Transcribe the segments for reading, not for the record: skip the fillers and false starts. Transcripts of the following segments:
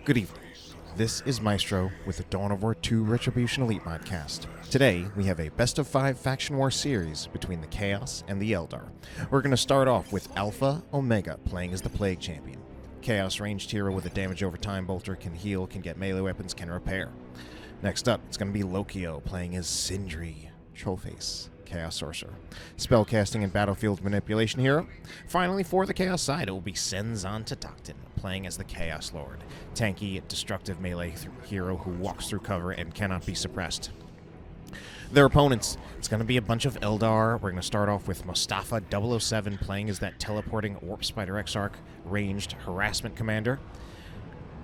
Good evening. This is Maestro with the Dawn of War 2 Retribution Elite Modcast. Today, we have a best of 5 faction war series between the Chaos and the Eldar. We're going to start off with Alpha Omega playing as the Plague Champion. Chaos ranged hero with a damage over time bolter, can heal, can get melee weapons, can repair. Next up, it's going to be Lokyo playing as Sindri, Trollface, Chaos Sorcerer. Spellcasting and battlefield manipulation hero. Finally, for the Chaos side, it will be Cenzontotochtin playing as the Chaos Lord. Tanky, destructive melee hero who walks through cover and cannot be suppressed. Their opponents, it's going to be a bunch of Eldar. We're going to start off with Mustafa 007 playing as that teleporting Warp Spider Exarch ranged harassment commander.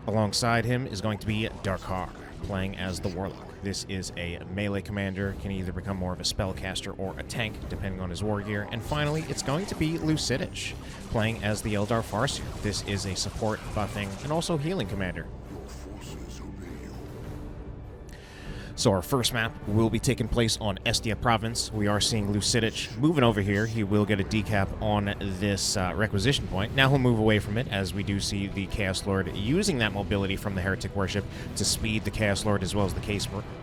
Alongside him is going to be Darkar playing as the Warlock. This is a melee commander, can either become more of a spellcaster or a tank, depending on his war gear. And finally, it's going to be Lucidic, playing as the Eldar Farseer. This is a support, buffing, and also healing commander. So our first map will be taking place on Estia Province. We are seeing Lucidic moving over here. He will get a decap on this requisition point. Now he'll move away from it, as we do see the Chaos Lord using that mobility from the Heretic Worship to speed the Chaos Lord as well as the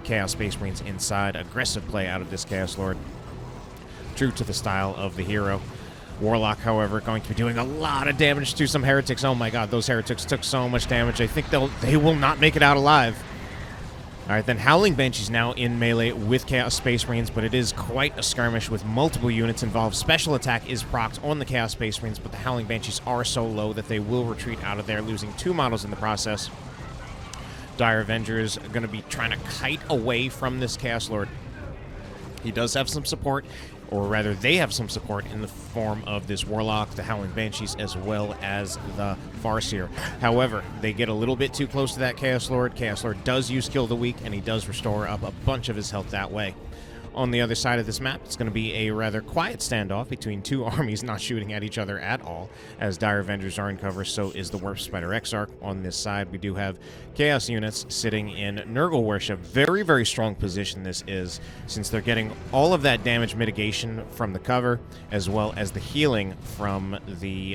Chaos Space Marines inside. Aggressive play out of this Chaos Lord, true to the style of the hero. Warlock, however, going to be doing a lot of damage to some Heretics. Oh my god, those Heretics took so much damage. I think they will not make it out alive. Alright, then Howling Banshee's now in melee with Chaos Space Marines, but it is quite a skirmish with multiple units involved. Special attack is procced on the Chaos Space Marines, but the Howling Banshees are so low that they will retreat out of there, losing 2 models in the process. Dire Avengers are going to be trying to kite away from this Chaos Lord. He does have some support, or rather they have some support in the form of this Warlock, the Howling Banshees, as well as the Farseer. However, they get a little bit too close to that Chaos Lord. Chaos Lord does use Kill the Weak, and he does restore up a bunch of his health that way. On the other side of this map, it's going to be a rather quiet standoff between 2 armies not shooting at each other at all, as Dire Avengers are in cover, so is the Warp Spider Exarch. On this side, we do have Chaos units sitting in Nurgle Worship. Very, very strong position this is, since they're getting all of that damage mitigation from the cover, as well as the healing from the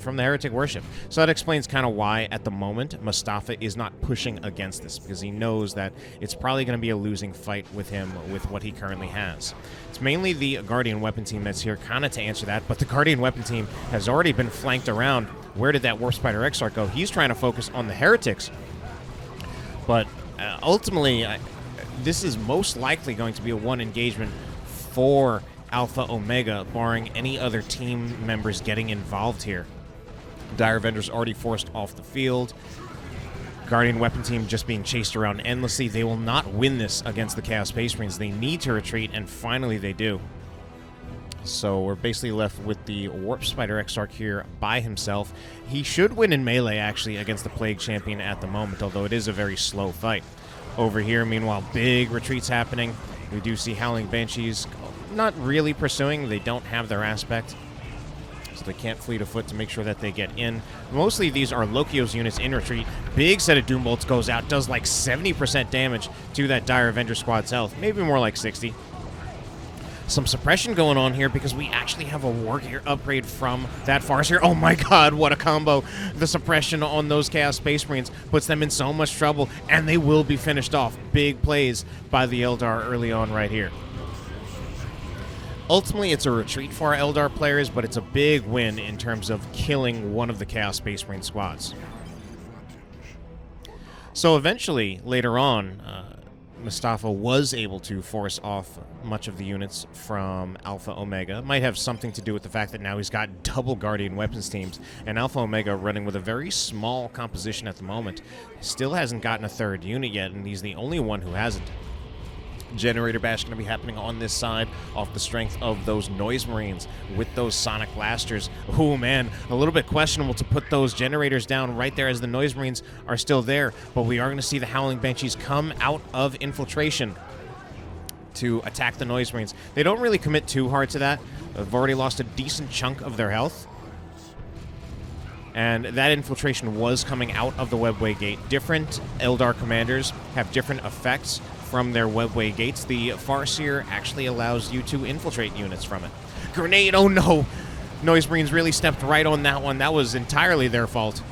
Heretic Worship. So that explains kind of why, at the moment, Mustafa is not pushing against this, because he knows that it's probably going to be a losing fight with him with what he currently has. It's mainly the Guardian Weapon Team that's here kind of to answer that, but the Guardian Weapon Team has already been flanked around. Where did that Warp Spider Exarch go? He's trying to focus on the Heretics, but ultimately this is most likely going to be a 1 engagement for Alpha Omega, barring any other team members getting involved here. Dire Avengers already forced off the field. Guardian Weapon Team just being chased around endlessly. They will not win this against the Chaos Space Marines. They need to retreat, and finally they do. So we're basically left with the Warp Spider Exarch here by himself. He should win in melee, actually, against the Plague Champion at the moment, although it is a very slow fight. Over here, meanwhile, big retreats happening. We do see Howling Banshees not really pursuing. They don't have their aspect, so they can't fleet of foot to make sure that they get in. Mostly these are Lokyo's units in retreat. Big set of Doom Bolts goes out, does like 70% damage to that Dire Avenger squad's health, maybe more like 60. Some suppression going on here because we actually have a war gear upgrade from that Farseer. Oh my god, what a combo. The suppression on those Chaos Space Marines puts them in so much trouble, and they will be finished off. Big plays by the Eldar early on right here. Ultimately, it's a retreat for our Eldar players, but it's a big win in terms of killing one of the Chaos Space Marine squads. So eventually, later on, Mustafa was able to force off much of the units from Alpha Omega. Might have something to do with the fact that now he's got double Guardian Weapons teams, and Alpha Omega running with a very small composition at the moment. Still hasn't gotten a 3rd unit yet, and he's the only one who hasn't. Generator bash going to be happening on this side off the strength of those Noise Marines with those Sonic Blasters. Oh man, a little bit questionable to put those generators down right there as the Noise Marines are still there, but we are going to see the Howling Banshees come out of infiltration to attack the Noise Marines. They don't really commit too hard to that. They've already lost a decent chunk of their health, and that infiltration was coming out of the Webway Gate. Different Eldar commanders have different effects from their Webway Gates. The Farseer actually allows you to infiltrate units from it. Grenade, oh no! Noise Marines really stepped right on that one. That was entirely their fault.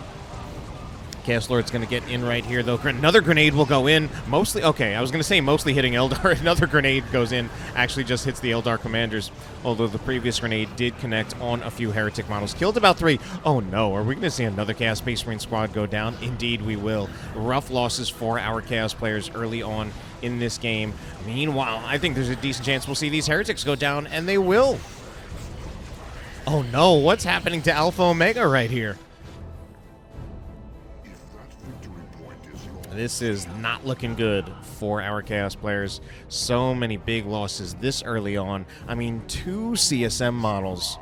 Chaos Lord's going to get in right here, though. Another grenade will go in. Mostly, okay, I was going to say mostly hitting Eldar. Another grenade goes in, actually just hits the Eldar commanders, although the previous grenade did connect on a few heretic models. Killed about 3. Oh, no. Are we going to see another Chaos Space Marine squad go down? Indeed, we will. Rough losses for our Chaos players early on in this game. Meanwhile, I think there's a decent chance we'll see these heretics go down, and they will. Oh, no. What's happening to Alpha Omega right here? This is not looking good for our Chaos players. So many big losses this early on. I mean, 2 CSM models.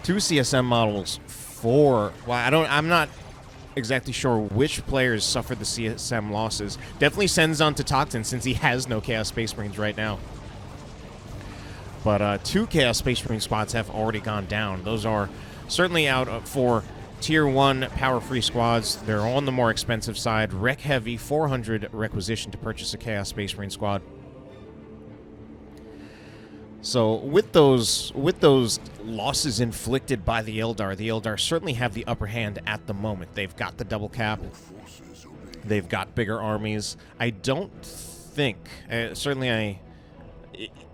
2 CSM models for... Well, I'm not exactly sure which players suffered the CSM losses. Definitely Cenzontotochtin, since he has no Chaos Space Marines right now. But 2 Chaos Space Marine squads have already gone down. Those are certainly out for Tier 1 power-free squads. They're on the more expensive side. Rec-heavy, 400 requisition to purchase a Chaos Space Marine squad. So with those losses inflicted by the Eldar certainly have the upper hand at the moment. They've got the double cap. They've got bigger armies. I don't think,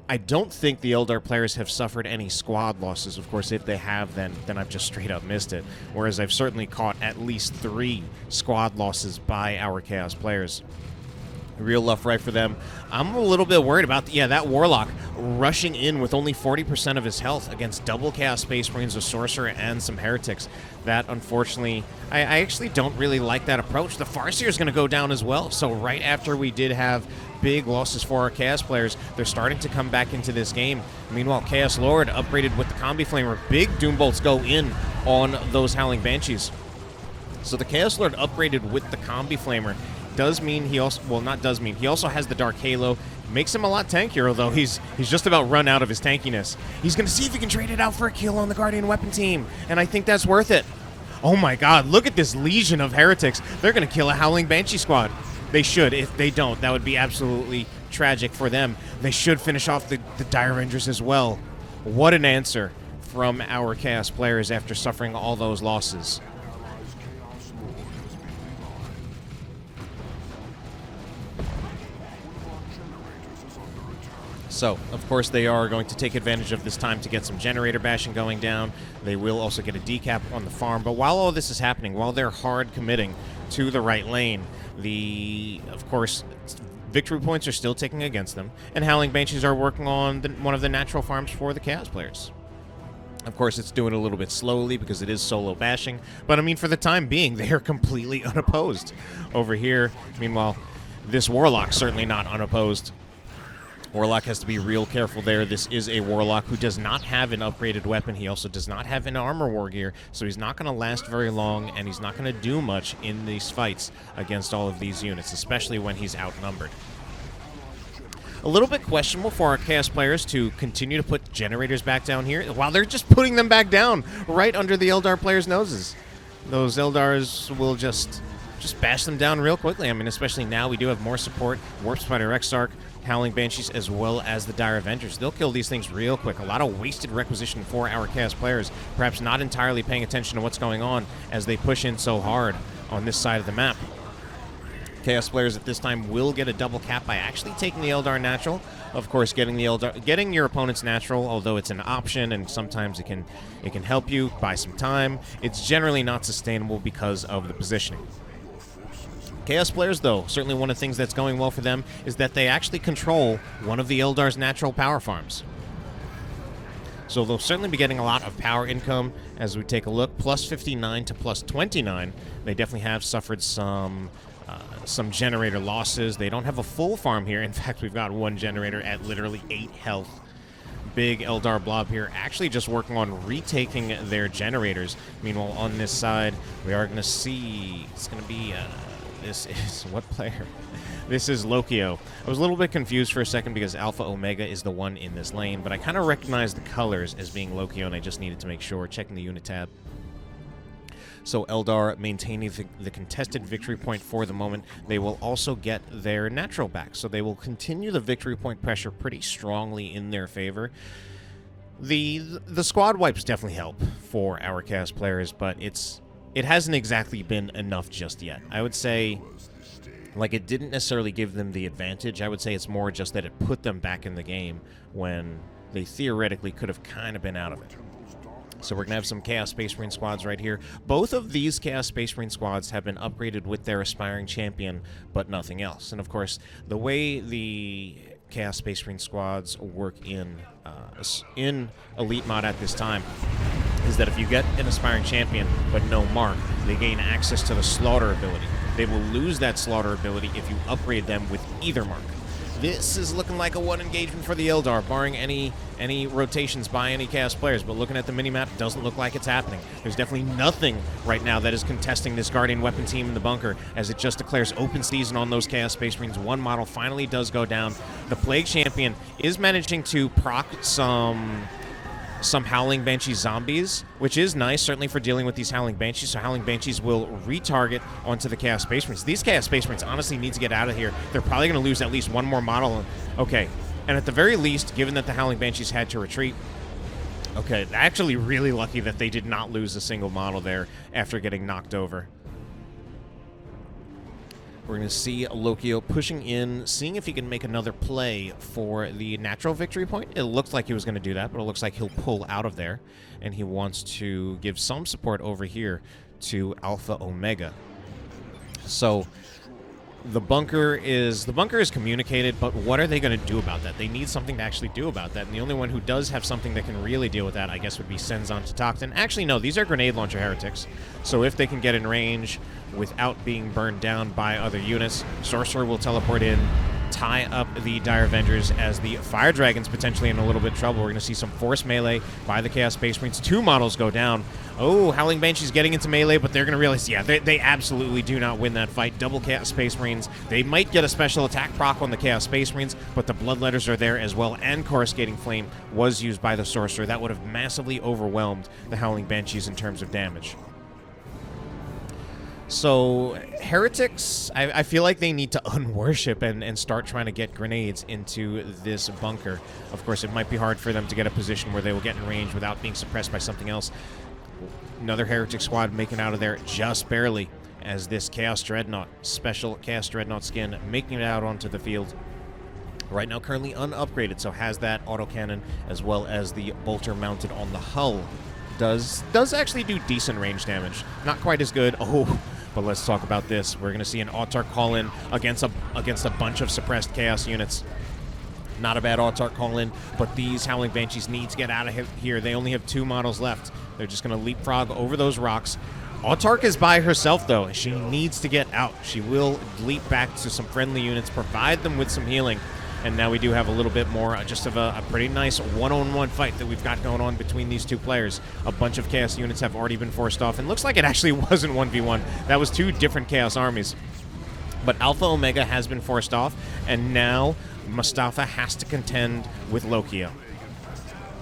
I don't think the Eldar players have suffered any squad losses. Of course, if they have, then I've just straight up missed it. Whereas I've certainly caught at least 3 squad losses by our Chaos players. Real rough right for them. I'm a little bit worried about, that Warlock rushing in with only 40% of his health against double Chaos Space Marines, a Sorcerer, and some Heretics. That, unfortunately, I actually don't really like that approach. The Farseer is going to go down as well. So right after we did have big losses for our Chaos players, they're starting to come back into this game. Meanwhile, Chaos Lord upgraded with the Combi Flamer. Big Doom Bolts go in on those Howling Banshees. So the Chaos Lord upgraded with the Combi Flamer. Does mean he also, well, not does mean, he also has the Dark Halo. Makes him a lot tankier, although he's just about run out of his tankiness. He's going to see if he can trade it out for a kill on the Guardian Weapon team, and I think that's worth it. Oh my god, look at this legion of heretics. They're going to kill a Howling Banshee squad. They should. If they don't, that would be absolutely tragic for them. They should finish off the Dire Avengers as well. What an answer from our Chaos players after suffering all those losses. So, of course, they are going to take advantage of this time to get some generator bashing going down. They will also get a decap on the farm. But while all this is happening, while they're hard committing to the right lane, of course, victory points are still ticking against them. And Howling Banshees are working on one of the natural farms for the Chaos players. Of course, it's doing it a little bit slowly because it is solo bashing. But, I mean, for the time being, they are completely unopposed over here. Meanwhile, this Warlock certainly not unopposed. Warlock has to be real careful there. This is a Warlock who does not have an upgraded weapon. He also does not have an armor war gear, so he's not going to last very long, and he's not going to do much in these fights against all of these units, especially when he's outnumbered. A little bit questionable for our Chaos players to continue to put generators back down here, while they're just putting them back down right under the Eldar players' noses. Those Eldars will just bash them down real quickly. I mean, especially now we do have more support. Warp Spider Exarch, Howling Banshees, as well as the Dire Avengers. They'll kill these things real quick. A lot of wasted requisition for our Chaos players, perhaps not entirely paying attention to what's going on as they push in so hard on this side of the map. Chaos players at this time will get a double cap by actually taking the Eldar natural. Of course, getting your opponent's natural, although it's an option and sometimes it can help you buy some time, it's generally not sustainable because of the positioning. Chaos players, though, certainly one of the things that's going well for them is that they actually control one of the Eldar's natural power farms. So they'll certainly be getting a lot of power income as we take a look. Plus 59 to plus 29. They definitely have suffered some generator losses. They don't have a full farm here. In fact, we've got one generator at literally 8 health. Big Eldar blob here, actually just working on retaking their generators. Meanwhile, on this side, we are going to see, it's going to be... this is, what player? This is Lokyo. I was a little bit confused for a second because Alpha Omega is the one in this lane, but I kind of recognized the colors as being Lokyo, and I just needed to make sure, checking the unit tab. So Eldar maintaining the contested victory point for the moment. They will also get their natural back, so they will continue the victory point pressure pretty strongly in their favor. The squad wipes definitely help for our Chaos players, but it's it hasn't exactly been enough just yet. I would say, like, it didn't necessarily give them the advantage. I would say it's more just that it put them back in the game when they theoretically could have kind of been out of it. So we're going to have some Chaos Space Marine squads right here. Both of these Chaos Space Marine squads have been upgraded with their aspiring champion, but nothing else. And of course, the way the Chaos Space Marine squads work in Elite Mod at this time is that if you get an aspiring champion but no mark, they gain access to the slaughter ability. They will lose that slaughter ability if you upgrade them with either mark. This is looking like a one engagement for the Eldar, barring any rotations by any Chaos players, but looking at the minimap, it doesn't look like it's happening. There's definitely nothing right now that is contesting this Guardian weapon team in the bunker, as it just declares open season on those Chaos Space Marines. One model finally does go down. The Plague Champion is managing to proc some Howling Banshee zombies, which is nice, certainly for dealing with these Howling Banshees. So Howling Banshees will retarget onto the Chaos Space Marines. These Chaos Space Marines honestly need to get out of here. They're probably going to lose at least one more model. Okay, and at the very least, given that the Howling Banshees had to retreat, okay, actually really lucky that they did not lose a single model there after getting knocked over. We're going to see Lokyo pushing in, seeing if he can make another play for the natural victory point. It looked like he was going to do that, but it looks like he'll pull out of there, and he wants to give some support over here to Alpha Omega. So the bunker is communicated, but what are they going to do about that? They need something to actually do about that, and the only one who does have something that can really deal with that, I guess, would be Cenzontotochtin. Actually, no, these are grenade launcher heretics, so if they can get in range without being burned down by other units, Sorcerer will teleport in, tie up the Dire Avengers, as the Fire Dragon's potentially in a little bit of trouble. We're going to see some force melee by the Chaos Space Marines. Two models go down. Oh, Howling Banshee's getting into melee, but they're going to realize, yeah, they absolutely do not win that fight. Double Chaos Space Marines. They might get a special attack proc on the Chaos Space Marines, but the Bloodletters are there as well, and Coruscating Flame was used by the Sorcerer. That would have massively overwhelmed the Howling Banshees in terms of damage. So, heretics, I feel like they need to unworship and start trying to get grenades into this bunker. Of course, it might be hard for them to get a position where they will get in range without being suppressed by something else. Another heretic squad making out of there just barely, as this Chaos Dreadnought, special Chaos Dreadnought skin, making it out onto the field. Right now, currently unupgraded, so has that autocannon as well as the bolter mounted on the hull. Does actually do decent range damage. Not quite as good. Oh, but let's talk about this. We're going to see an Autarch call-in against a bunch of suppressed Chaos units. Not a bad Autarch call-in, but these Howling Banshees need to get out of here. They only have two models left. They're just going to leapfrog over those rocks. Autarch is by herself, though. She needs to get out. She will leap back to some friendly units, provide them with some healing. And now we do have a little bit more just of a pretty nice one-on-one fight that we've got going on between these two players. A bunch of Chaos units have already been forced off, and looks like it actually wasn't 1v1. That was two different Chaos armies. But Alpha Omega has been forced off, and now Mustafa has to contend with Lokyo.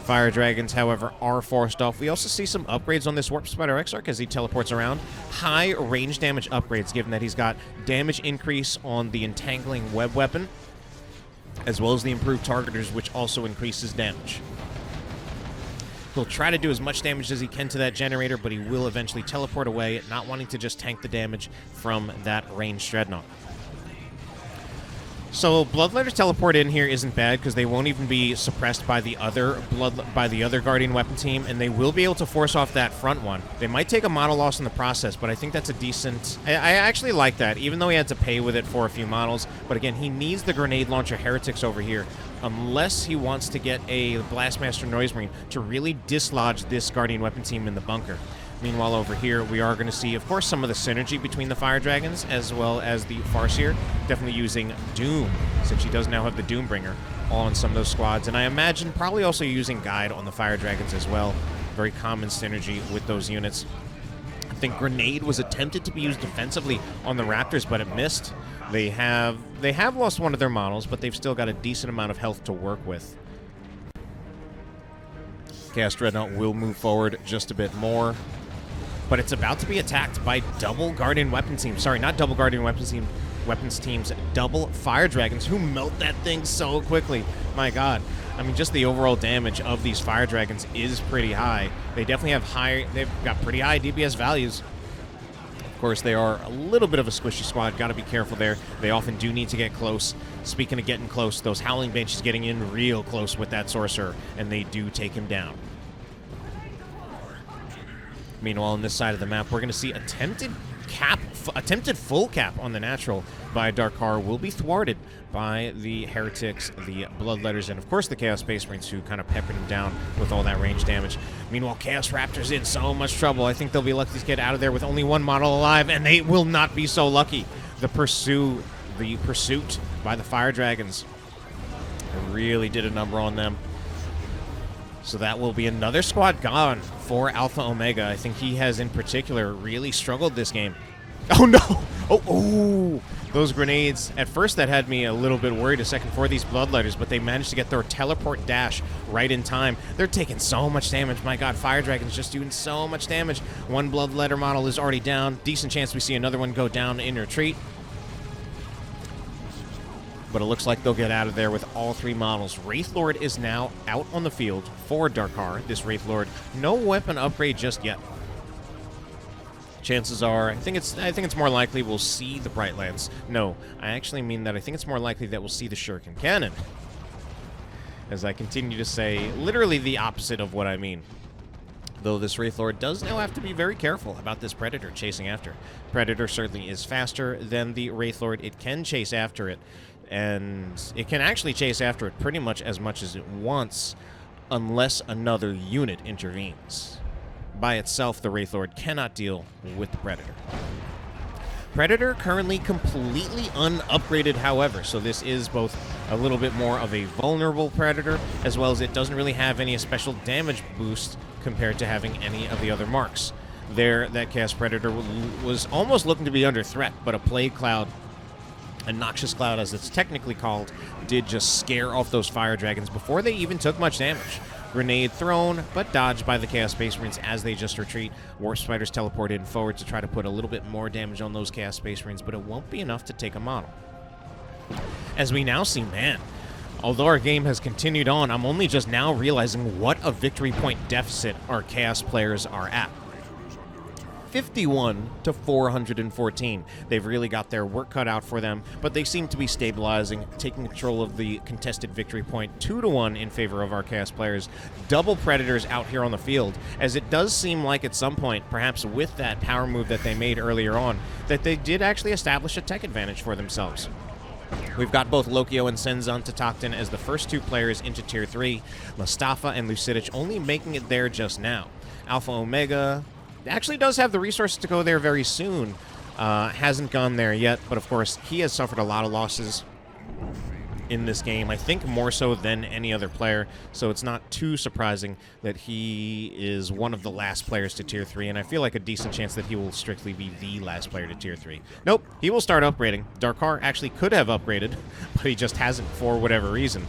Fire Dragons, however, are forced off. We also see some upgrades on this Warp Spider Exarch as he teleports around. High range damage upgrades, given that he's got damage increase on the Entangling Web weapon, as well as the improved targeters, which also increases damage. He'll try to do as much damage as he can to that generator, but he will eventually teleport away, not wanting to just tank the damage from that ranged Dreadnought. So Bloodletters teleport in here isn't bad, because they won't even be suppressed by the other Guardian weapon team, and they will be able to force off that front one. They might take a model loss in the process, but I think that's a decent... I actually like that, even though he had to pay with it for a few models. But again, he needs the grenade launcher heretics over here, unless he wants to get a Blastmaster Noise Marine to really dislodge this Guardian weapon team in the bunker. Meanwhile, over here, we are going to see, of course, some of the synergy between the Fire Dragons as well as the Farseer. Definitely using Doom, since she does now have the Doombringer on some of those squads. And I imagine probably also using Guide on the Fire Dragons as well. Very common synergy with those units. I think Grenade was attempted to be used defensively on the Raptors, but it missed. They have lost one of their models, but they've still got a decent amount of health to work with. Chaos Dreadnought will move forward just a bit more, but it's about to be attacked by double Guardian weapon teams. Sorry, not double Guardian weapons teams, double Fire Dragons, who melt that thing so quickly. My God. I mean, just the overall damage of these Fire Dragons is pretty high. They definitely have they've got pretty high DPS values. course, they are a little bit of a squishy squad. Got to be careful there. They often do need to get close. Speaking of getting close, those Howling Banshees getting in real close with that Sorcerer, and they do take him down. Meanwhile, on this side of the map, we're going to see attempted full cap on the natural by Darkar will be thwarted by the Heretics, the Bloodletters, and of course the Chaos Space Marines, who kind of peppered him down with all that range damage. Meanwhile, Chaos Raptor's in so much trouble. I think they'll be lucky to get out of there with only one model alive, and they will not be so lucky. The pursuit by the Fire Dragons really did a number on them. So that will be another squad gone for Alpha Omega. I think he has, in particular, really struggled this game. Oh, no! Oh, those grenades. At first, that had me a little bit worried a second for these Bloodletters, but they managed to get their teleport dash right in time. They're taking so much damage. My God, Fire Dragon's just doing so much damage. One Bloodletter model is already down. Decent chance we see another one go down in retreat. But it looks like they'll get out of there with all three models. Wraithlord is now out on the field for Darkar. This Wraithlord, no weapon upgrade just yet. Chances are, I think it's more likely we'll see the Bright Lance. No, I actually mean that I think it's more likely that we'll see the Shuriken Cannon. As I continue to say literally the opposite of what I mean. Though this Wraithlord does now have to be very careful about this Predator chasing after. Predator certainly is faster than the Wraithlord. It can chase after it. And it can actually chase after it pretty much as it wants, unless another unit intervenes. By itself, the Wraithlord cannot deal with the Predator. Predator currently completely unupgraded, however, so this is both a little bit more of a vulnerable Predator, as well as it doesn't really have any special damage boost compared to having any of the other marks. There, that Chaos Predator was almost looking to be under threat, but a Plague Cloud, a Noxious Cloud as it's technically called, did just scare off those Fire Dragons before they even took much damage. Grenade thrown, but dodged by the Chaos Space Marines as they just retreat. Warp Spiders teleport in forward to try to put a little bit more damage on those Chaos Space Marines, but it won't be enough to take a model. As we now see, man, although our game has continued on, I'm only just now realizing what a victory point deficit our Chaos players are at. 51 to 414. They've really got their work cut out for them, but they seem to be stabilizing, taking control of the contested victory point 2-1 in favor of our Chaos players. Double Predators out here on the field, as it does seem like at some point, perhaps with that power move that they made earlier on, that they did actually establish a tech advantage for themselves. We've got both Lokyo and Cenzontotochtin as the first two players into Tier 3. Mustafa and Lucidic only making it there just now. Alpha Omega actually does have the resources to go there very soon. Hasn't gone there yet, but of course he has suffered a lot of losses in this game, I think more so than any other player, so it's not too surprising that he is one of the last players to Tier 3, and I feel like a decent chance that he will strictly be the last player to Tier 3. Nope, he will start upgrading. Darkar actually could have upgraded, but he just hasn't for whatever reason.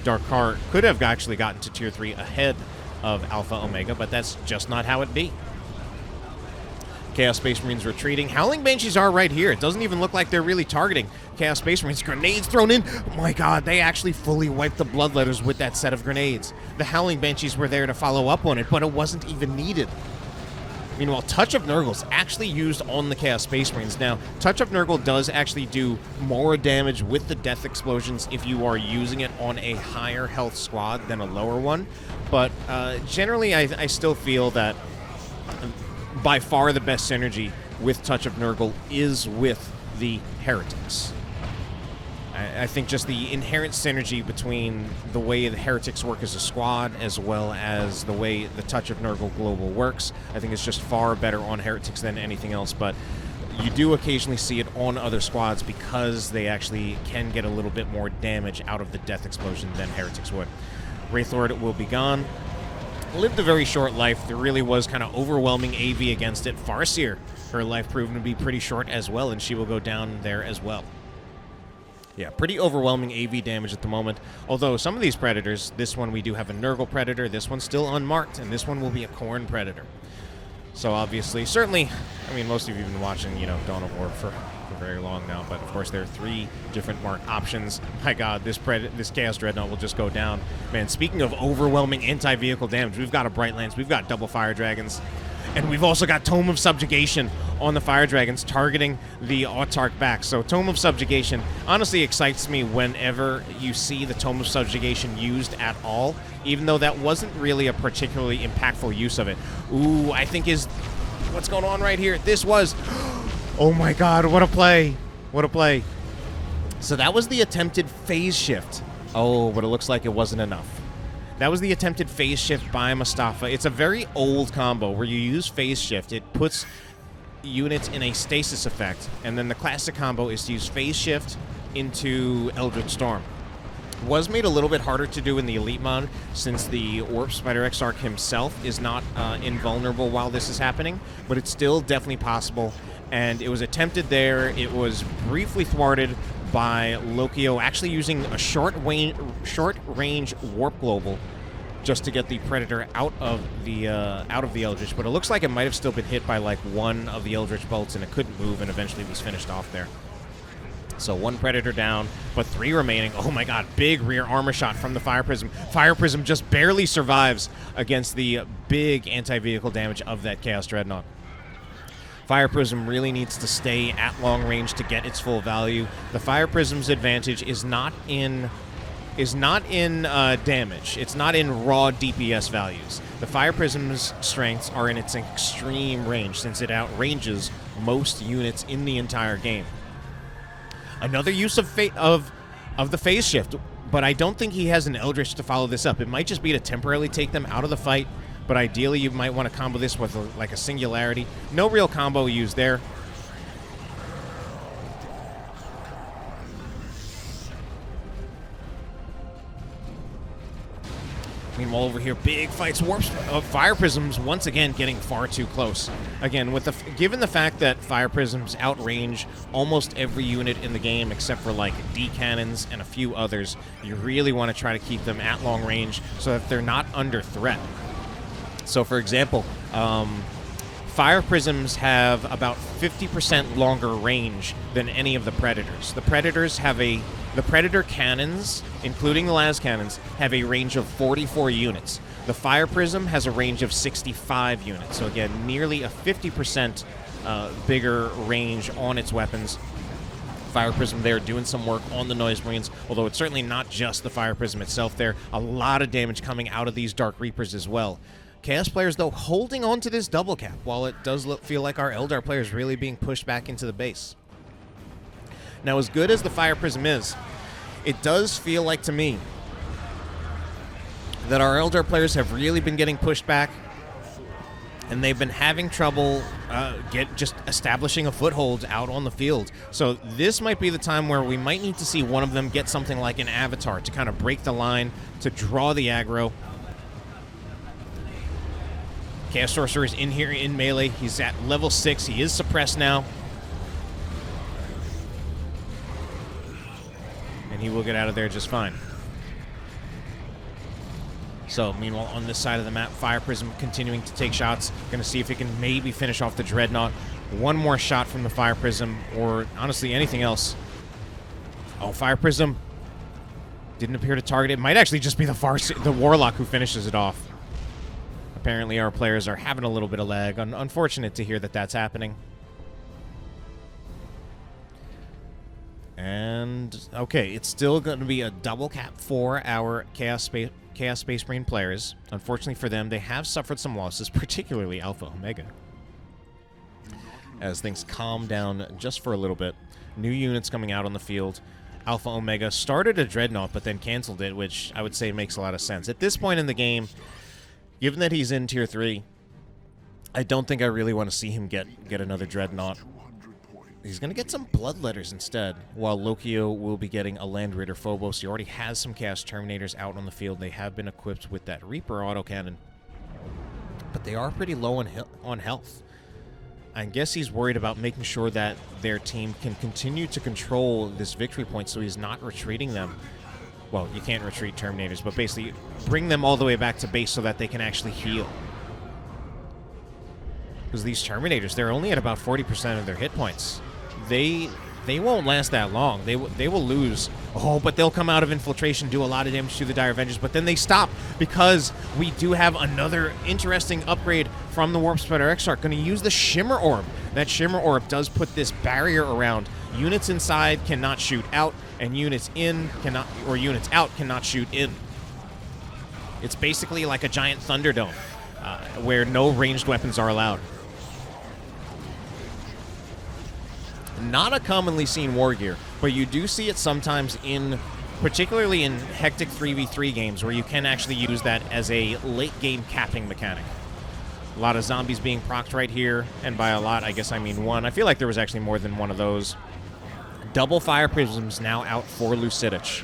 Darkar could have actually gotten to Tier 3 ahead of Alpha Omega, but that's just not how it be. Chaos Space Marines retreating. Howling Banshees are right here. It doesn't even look like they're really targeting Chaos Space Marines. Grenades thrown in. Oh my God, they actually fully wiped the Bloodletters with that set of grenades. The Howling Banshees were there to follow up on it, but it wasn't even needed. Meanwhile, Touch of Nurgle's actually used on the Chaos Space Marines. Now, Touch of Nurgle does actually do more damage with the death explosions if you are using it on a higher health squad than a lower one, but generally I still feel that by far the best synergy with Touch of Nurgle is with the Heretics. I think just the inherent synergy between the way the Heretics work as a squad as well as the way the Touch of Nurgle Global works, I think it's just far better on Heretics than anything else, but you do occasionally see it on other squads because they actually can get a little bit more damage out of the death explosion than Heretics would. Wraithlord will be gone. Lived a very short life. There really was kind of overwhelming AV against it. Farseer, her life proven to be pretty short as well, and she will go down there as well. Yeah, pretty overwhelming AV damage at the moment. Although some of these Predators, this one we do have a Nurgle Predator, this one's still unmarked, and this one will be a Khorne Predator. So obviously, certainly, I mean, most of you have been watching, you know, Dawn of War for very long now, but of course there are 3 different mark options. My God, this Chaos Dreadnought will just go down. Man, speaking of overwhelming anti-vehicle damage, we've got a Bright Lance, we've got double Fire Dragons. And we've also got Tome of Subjugation on the Fire Dragons targeting the Autarch back. So Tome of Subjugation honestly excites me whenever you see the Tome of Subjugation used at all, even though that wasn't really a particularly impactful use of it. Ooh, I think is what's going on right here. This was, oh my god, what a play. What a play. So that was the attempted phase shift. Oh, but it looks like it wasn't enough. That was the attempted phase shift by Mustafa. It's a very old combo where you use phase shift. It puts units in a stasis effect, and then the classic combo is to use phase shift into Eldritch Storm. Was made a little bit harder to do in the Elite mod, since the Warp Spider Exarch himself is not invulnerable while this is happening, but it's still definitely possible, and it was attempted there. It was briefly thwarted by Lokyo actually using a short range Warp Global just to get the Predator out of the Eldritch, but it looks like it might have still been hit by like one of the Eldritch bolts, and it couldn't move, and eventually was finished off there. So one Predator down, but 3 remaining. Oh my god, big rear armor shot from the Fire Prism. Fire Prism just barely survives against the big anti-vehicle damage of that Chaos Dreadnought. Fire Prism really needs to stay at long range to get its full value. The Fire Prism's advantage is not in damage. It's not in raw DPS values. The Fire Prism's strengths are in its extreme range, since it outranges most units in the entire game. Another use of the phase shift, but I don't think he has an Eldritch to follow this up. It might just be to temporarily take them out of the fight, but ideally you might want to combo this with like a Singularity. No real combo used there. Meanwhile, over here, big fights, Fire Prisms once again getting far too close. Again, given the fact that Fire Prisms outrange almost every unit in the game except for like D cannons and a few others, you really want to try to keep them at long range so that they're not under threat. So, for example, Fire Prisms have about 50% longer range than any of the Predators. The Predator cannons, including the las cannons, have a range of 44 units. The Fire Prism has a range of 65 units. So again, nearly a 50% bigger range on its weapons. Fire Prism there doing some work on the Noise Marines, although it's certainly not just the Fire Prism itself there. A lot of damage coming out of these Dark Reapers as well. Chaos players, though, holding on to this double cap, while it does feel like our Eldar players really being pushed back into the base. Now, as good as the Fire Prism is, it does feel like to me that our Eldar players have really been getting pushed back, and they've been having trouble just establishing a foothold out on the field. So this might be the time where we might need to see one of them get something like an Avatar to kind of break the line, to draw the aggro. Chaos Sorcerer is in here in melee. He's at level 6. He is suppressed now. And he will get out of there just fine. So, meanwhile, on this side of the map, Fire Prism continuing to take shots. Going to see if he can maybe finish off the Dreadnought. One more shot from the Fire Prism, or honestly anything else. Oh, Fire Prism didn't appear to target it. Might actually just be the Warlock who finishes it off. Apparently our players are having a little bit of lag. Unfortunate to hear that that's happening. And, okay, it's still going to be a double cap for our Chaos Space Marine players. Unfortunately for them, they have suffered some losses, particularly Alpha Omega, as things calm down just for a little bit. New units coming out on the field. Alpha Omega started a Dreadnought, but then canceled it, which I would say makes a lot of sense. At this point in the game, given that he's in Tier 3, I don't think I really want to see him get another Dreadnought. He's going to get some Bloodletters instead, while Lokyo will be getting a Land Raider Phobos. He already has some Chaos Terminators out on the field. They have been equipped with that Reaper autocannon, but they are pretty low on health. I guess he's worried about making sure that their team can continue to control this victory point so he's not retreating them. Well, you can't retreat Terminators, but basically bring them all the way back to base so that they can actually heal. Because these Terminators, they're only at about 40% of their hit points. They won't last that long. They will lose Oh, but they'll come out of infiltration, do a lot of damage to the Dire Avengers, but then they stop because we do have another interesting upgrade from the Warp Spider Exarch. Going to use the Shimmer Orb. That Shimmer Orb does put this barrier around. Units inside cannot shoot out, and units in cannot, or units out cannot shoot in. It's basically like a giant Thunderdome, where no ranged weapons are allowed. Not a commonly seen war gear, but you do see it sometimes particularly in hectic 3v3 games where you can actually use that as a late game capping mechanic. A lot of zombies being procced right here, and by a lot, I guess I mean one. I feel like there was actually more than one of those. Double fire prisms now out for Lucidic.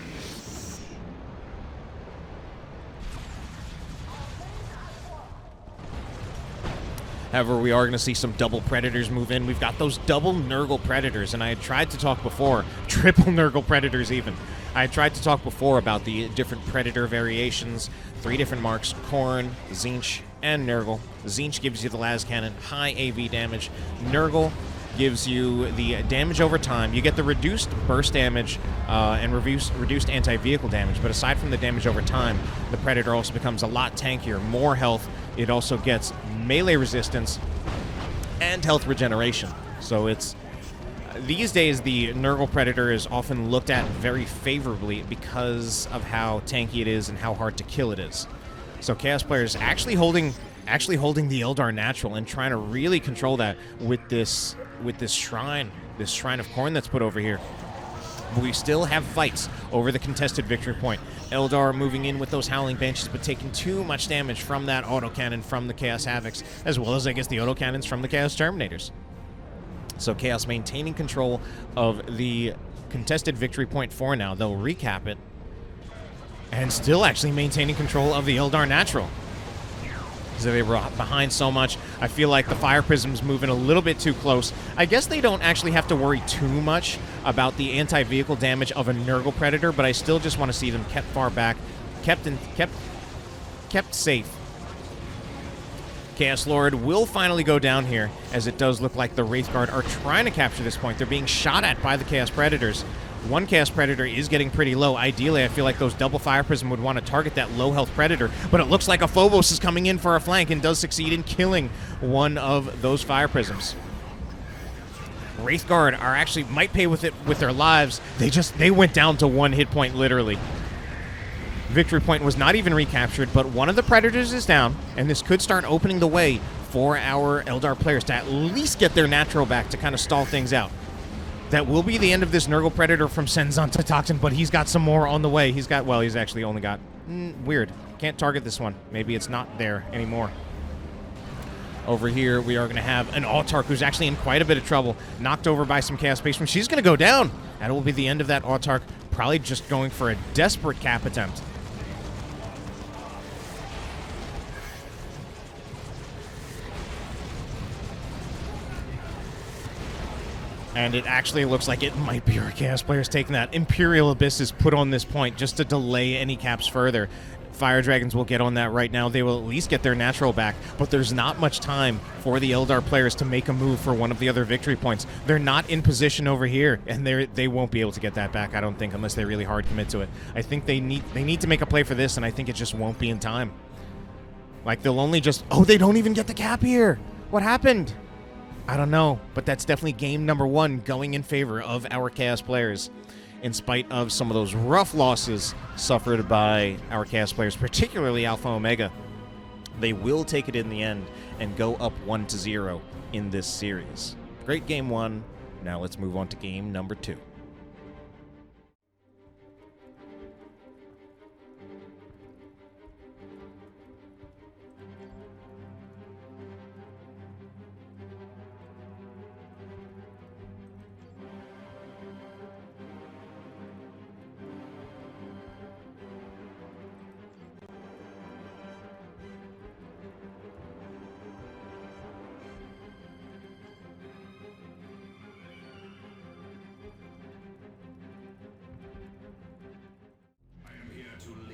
However, we are going to see some double Predators move in. We've got those double Nurgle Predators, and I had tried to talk before, triple Nurgle Predators even. I had tried to talk before about the different Predator variations, 3 different marks, Khorne, Tzeentch, and Nurgle. Tzeentch gives you the las cannon, high AV damage. Nurgle gives you the damage over time. You get the reduced burst damage and reduced anti-vehicle damage, but aside from the damage over time, the Predator also becomes a lot tankier, more health. It also gets melee resistance and health regeneration. So it's these days the Nurgle Predator is often looked at very favorably because of how tanky it is and how hard to kill it is. So Chaos players actually holding the Eldar natural and trying to really control that with this shrine of Khorne that's put over here. We still have fights over the contested victory point. Eldar moving in with those Howling Banshees, but taking too much damage from that autocannon from the Chaos Havocs, as well as, I guess, the autocannons from the Chaos Terminators. So Chaos maintaining control of the contested victory point for now. They'll recap it, and still actually maintaining control of the Eldar natural. So they were behind so much. I feel like the Fire Prism's moving a little bit too close. I guess they don't actually have to worry too much about the anti-vehicle damage of a Nurgle Predator, but I still just want to see them kept far back, kept safe. Chaos Lord will finally go down here, as it does look like the Wraithguard are trying to capture this point. They're being shot at by the Chaos Predators. One Chaos Predator is getting pretty low. Ideally, I feel like those double Fire Prism would want to target that low health Predator, but it looks like a Phobos is coming in for a flank and does succeed in killing one of those Fire Prisms. Wraithguard are actually might pay with it with their lives. They went down to 1 hit point, literally. Victory point was not even recaptured, but one of the Predators is down, and this could start opening the way for our Eldar players to at least get their natural back to kind of stall things out. That will be the end of this Nurgle Predator from Cenzontotochtin, but he's got some more on the way. He's actually only got... weird. Can't target this one. Maybe it's not there anymore. Over here, we are going to have an Autarch who's actually in quite a bit of trouble. Knocked over by some Chaos Spacemen. She's going to go down. That will be the end of that Autarch. Probably just going for a desperate cap attempt. And it actually looks like it might be our Chaos players taking that. Imperial Abyss is put on this point just to delay any caps further. Fire Dragons will get on that right now. They will at least get their natural back, but there's not much time for the Eldar players to make a move for one of the other victory points. They're not in position over here, and they won't be able to get that back, I don't think, unless they really hard commit to it. I think they need to make a play for this, and I think it just won't be in time. Like, they'll only just... Oh, they don't even get the cap here! What happened? I don't know, but that's definitely game number 1 going in favor of our Chaos players, in spite of some of those rough losses suffered by our Chaos players, particularly Alpha Omega. They will take it in the end and go up 1-0 in this series. Great game 1. Now let's move on to game number 2.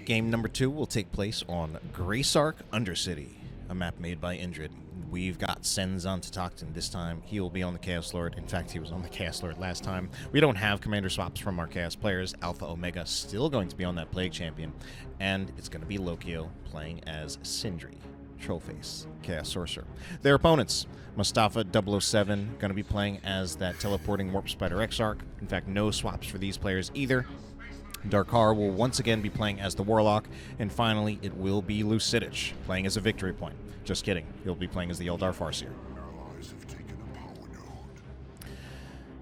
Game number 2 will take place on Graysark Undercity, a map made by Indrid. we've got Cenzontotochtin. This time, he will be on the Chaos Lord. In fact, he was on the Chaos Lord last time. We don't have commander swaps from our Chaos players. Alpha Omega still going to be on that Plague Champion. And it's going to be Lokyo playing as Sindri, Trollface, Chaos Sorcerer. Their opponents, Mustafa 007, going to be playing as that teleporting Warp Spider Exarch. In fact, no swaps for these players either. Darkar will once again be playing as the Warlock. And finally, it will be Lucidic playing as a Victory Point. Just kidding. He'll be playing as the Eldar Farseer.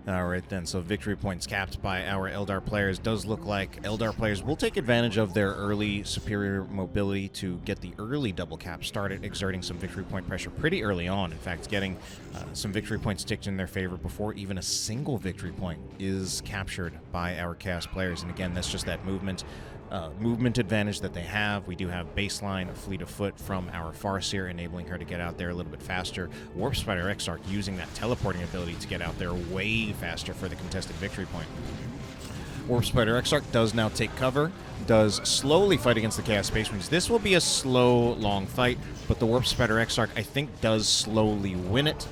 Alright then, so victory points capped by our Eldar players. Does look like Eldar players will take advantage of their early superior mobility to get the early double cap started, exerting some victory point pressure pretty early on. In fact, getting some victory points ticked in their favor before even a single victory point is captured by our Chaos players. And again, that's just that movement advantage that they have. We do have baseline Fleet of Foot from our Farseer, enabling her to get out there a little bit faster. Warp Spider Exarch using that teleporting ability to get out there way faster for the contested victory point. Warp Spider Exarch does now take cover, does slowly fight against the Chaos Space Marines. This will be a slow, long fight, but the Warp Spider Exarch, I think, does slowly win it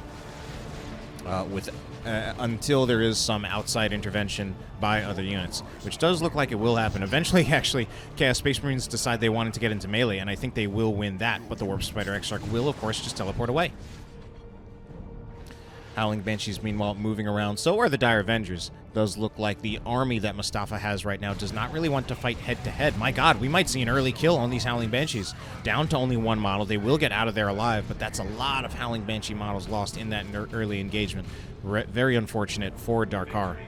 until there is some outside intervention by other units, which does look like it will happen. Eventually, actually, Chaos Space Marines decide they wanted to get into melee, and I think they will win that, but the Warp Spider Exarch will, of course, just teleport away. Howling Banshees, meanwhile, moving around. So are the Dire Avengers. Does look like the army that Mustafa has right now does not really want to fight head-to-head. My god, we might see an early kill on these Howling Banshees. Down to only one model. They will get out of there alive, but that's a lot of Howling Banshee models lost in that early engagement. Very unfortunate for Darkar.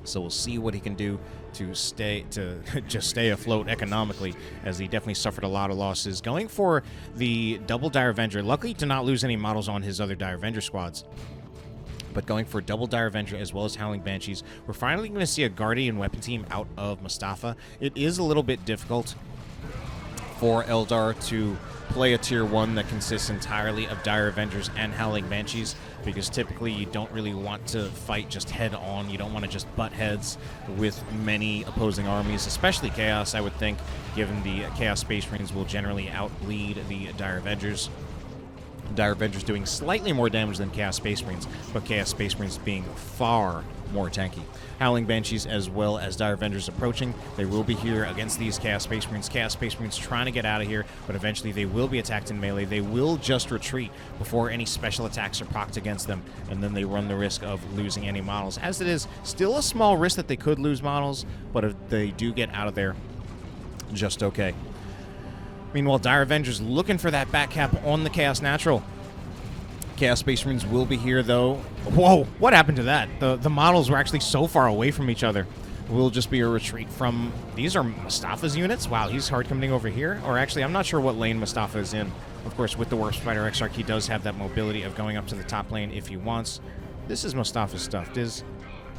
So we'll see what he can do to just stay afloat economically, as he definitely suffered a lot of losses. Going for the double Dire Avenger, luckily to not lose any models on his other Dire Avenger squads. But going for double Dire Avenger as well as Howling Banshees, we're finally going to see a Guardian weapon team out of Mustafa. It is a little bit difficult for Eldar to play a tier 1 that consists entirely of Dire Avengers and Howling Banshees, because typically you don't really want to fight just head-on. You don't want to just butt heads with many opposing armies, especially Chaos, I would think, given the Chaos Space Marines will generally outbleed the Dire Avengers. Dire Avengers doing slightly more damage than Chaos Space Marines, but Chaos Space Marines being far more tanky. Howling Banshees as well as Dire Avengers approaching. They will be here against these Chaos Space Marines. Chaos Space Marines trying to get out of here, but eventually they will be attacked in melee. They will just retreat before any special attacks are procced against them, and then they run the risk of losing any models. As it is, still a small risk that they could lose models, but if they do get out of there, just okay. Meanwhile, Dire Avengers looking for that back cap on the Chaos Natural. Chaos Space Marines will be here, though. Whoa, what happened to that? The models were actually so far away from each other. Will just be a retreat from... These are Mustafa's units? Wow, he's hard coming over here. Or actually, I'm not sure what lane Mustafa is in. Of course, with the Warp Spider Exarch, he does have that mobility of going up to the top lane if he wants. This is Mustafa's stuff.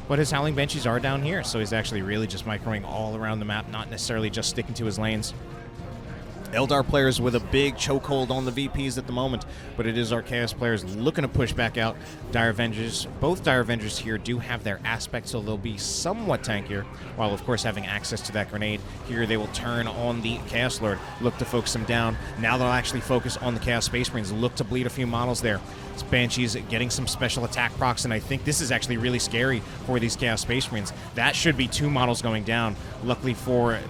But his Howling Banshees are down here, so he's actually really just microing all around the map, not necessarily just sticking to his lanes. Eldar players with a big chokehold on the VPs at the moment, but it is our Chaos players looking to push back out. Dire Avengers, both Dire Avengers here do have their aspect, so they'll be somewhat tankier, while of course having access to that grenade. Here they will turn on the Chaos Lord, look to focus him down. Now they'll actually focus on the Chaos Space Marines, look to bleed a few models there. It's Banshees getting some special attack procs, and I think this is actually really scary for these Chaos Space Marines. That should be 2 models going down. Luckily for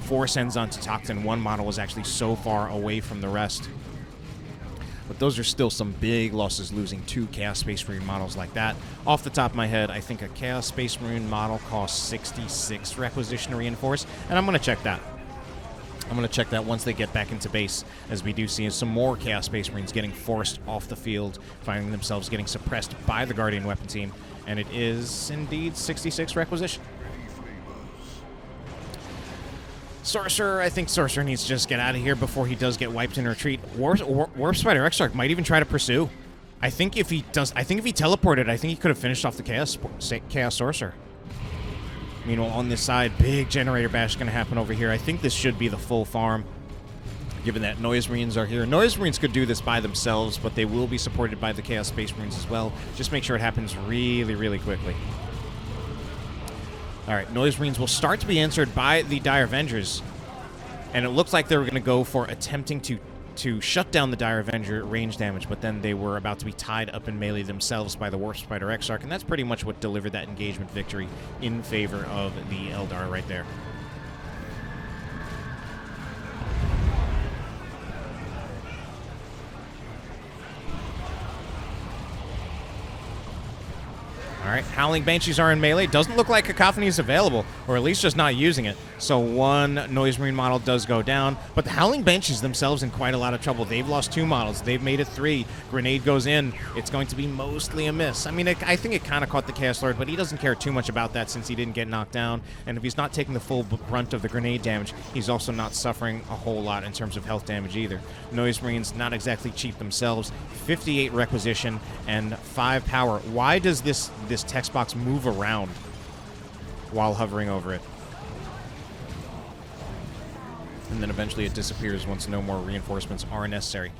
Cenzontotochtin, 1 model was actually so far away from the rest. But those are still some big losses, losing 2 Chaos Space Marine models like that. Off the top of my head, I think a Chaos Space Marine model costs 66 requisition to reinforce, and I'm going to check that. I'm going to check that once they get back into base, as we do see some more Chaos Space Marines getting forced off the field, finding themselves getting suppressed by the Guardian weapon team, and it is indeed 66 requisition. Sorcerer, I think Sorcerer needs to just get out of here before he does get wiped in retreat. Warp Spider Exarch might even try to pursue. I think if he teleported, I think he could have finished off the Chaos Sorcerer. Meanwhile, on this side, big generator bash is going to happen over here. I think this should be the full farm, given that Noise Marines are here. Noise Marines could do this by themselves, but they will be supported by the Chaos Space Marines as well. Just make sure it happens really, really quickly. All right, Noise Marines will start to be answered by the Dire Avengers. And it looks like they were going to go for attempting to to shut down the Dire Avenger range damage, but then they were about to be tied up in melee themselves by the Warp Spider Exarch, and that's pretty much what delivered that engagement victory in favor of the Eldar right there. All right, Howling Banshees are in melee. Doesn't look like Cacophony is available, or at least just not using it. So one Noise Marine model does go down, but the Howling Banshees themselves in quite a lot of trouble. They've lost 2 models. They've made it 3. Grenade goes in. It's going to be mostly a miss. I mean, I think it kind of caught the Chaos Lord, but he doesn't care too much about that since he didn't get knocked down. And if he's not taking the full brunt of the grenade damage, he's also not suffering a whole lot in terms of health damage either. Noise Marines, not exactly cheap themselves. 58 requisition and 5 power. Why does this text box move around while hovering over it? And then eventually it disappears once no more reinforcements are necessary.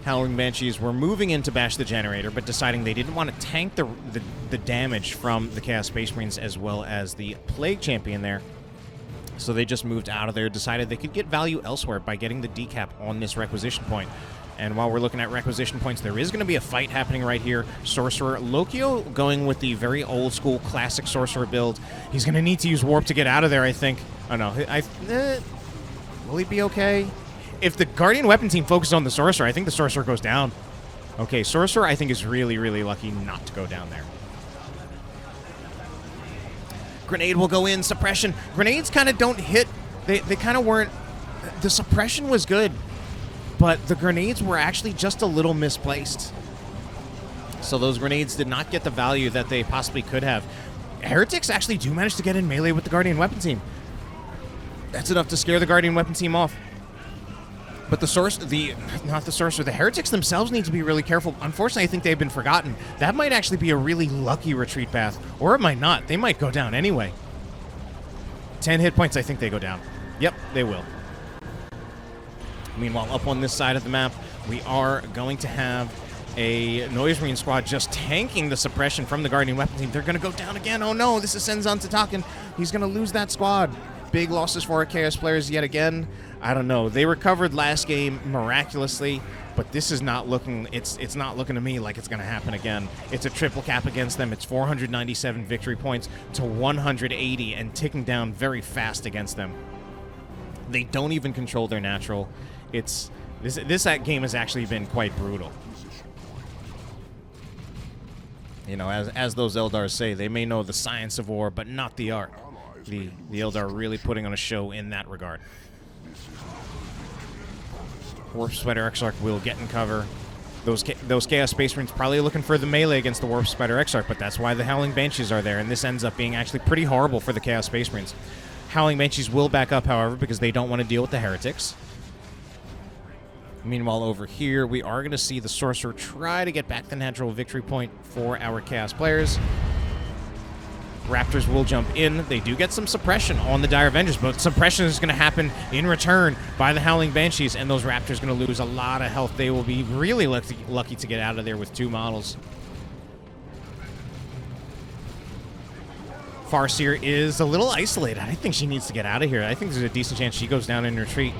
Howling Banshees were moving in to bash the generator, but deciding they didn't want to tank the damage from the Chaos Space Marines as well as the Plague Champion there. So they just moved out of there, decided they could get value elsewhere by getting the decap on this requisition point. And while we're looking at requisition points, there is going to be a fight happening right here. Sorcerer Lokyo going with the very old school classic Sorcerer build. He's going to need to use Warp to get out of there, I think. Oh, no. Will he be okay? If the Guardian Weapon team focuses on the Sorcerer, I think the Sorcerer goes down. Okay, Sorcerer, I think, is really, really lucky not to go down there. Grenade will go in. Suppression. Grenades kind of don't hit. They kind of weren't... The suppression was good, but the grenades were actually just a little misplaced. So those grenades did not get the value that they possibly could have. Heretics actually do manage to get in melee with the Guardian Weapon team. That's enough to scare the Guardian Weapon team off. But the Heretics themselves need to be really careful. Unfortunately, I think they've been forgotten. That might actually be a really lucky retreat path, or it might not. They might go down anyway. 10 hit points, I think they go down. Yep, they will. Meanwhile, up on this side of the map, we are going to have a Noise Marine squad just tanking the suppression from the Guardian Weapon team. They're going to go down again. Oh no, this is Cenzontotochtin. He's going to lose that squad. Big losses for our Chaos players yet again. I don't know. They recovered last game miraculously, but this is not looking, it's not looking to me like it's going to happen again. It's a triple cap against them. It's 497 victory points to 180 and ticking down very fast against them. They don't even control their natural. This game has actually been quite brutal. You know, as those Eldars say, they may know the science of war, but not the art. The Eldar really putting on a show in that regard. Warp Spider Exarch will get in cover. Those Chaos Space Marines probably looking for the melee against the Warp Spider Exarch, but that's why the Howling Banshees are there, and this ends up being actually pretty horrible for the Chaos Space Marines. Howling Banshees will back up, however, because they don't want to deal with the Heretics. Meanwhile, over here, we are going to see the Sorcerer try to get back the natural victory point for our Chaos players. Raptors will jump in. They do get some suppression on the Dire Avengers, but suppression is going to happen in return by the Howling Banshees, and those Raptors are going to lose a lot of health. They will be really lucky to get out of there with 2 models. Farseer is a little isolated. I think she needs to get out of here. I think there's a decent chance she goes down in retreat.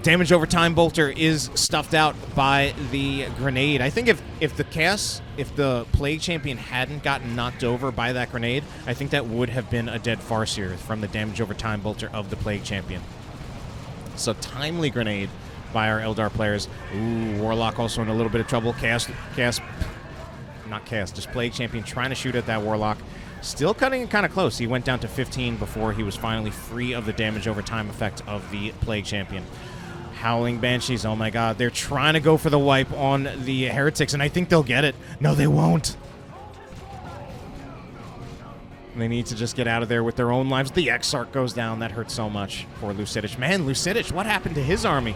Damage over time bolter is stuffed out by the grenade. I think if the Plague Champion hadn't gotten knocked over by that grenade, I think that would have been a dead Farseer from the damage over time bolter of the Plague Champion. So timely grenade by our Eldar players. Ooh, Warlock also in a little bit of trouble. Just Plague Champion trying to shoot at that Warlock. Still cutting it kind of close. He went down to 15 before he was finally free of the damage over time effect of the Plague Champion. Howling Banshees, oh my god, they're trying to go for the wipe on the Heretics, and I think they'll get it. No, they won't. They need to just get out of there with their own lives. The Exarch goes down. That hurts so much for Lucidic. Man, Lucidic, what happened to his army?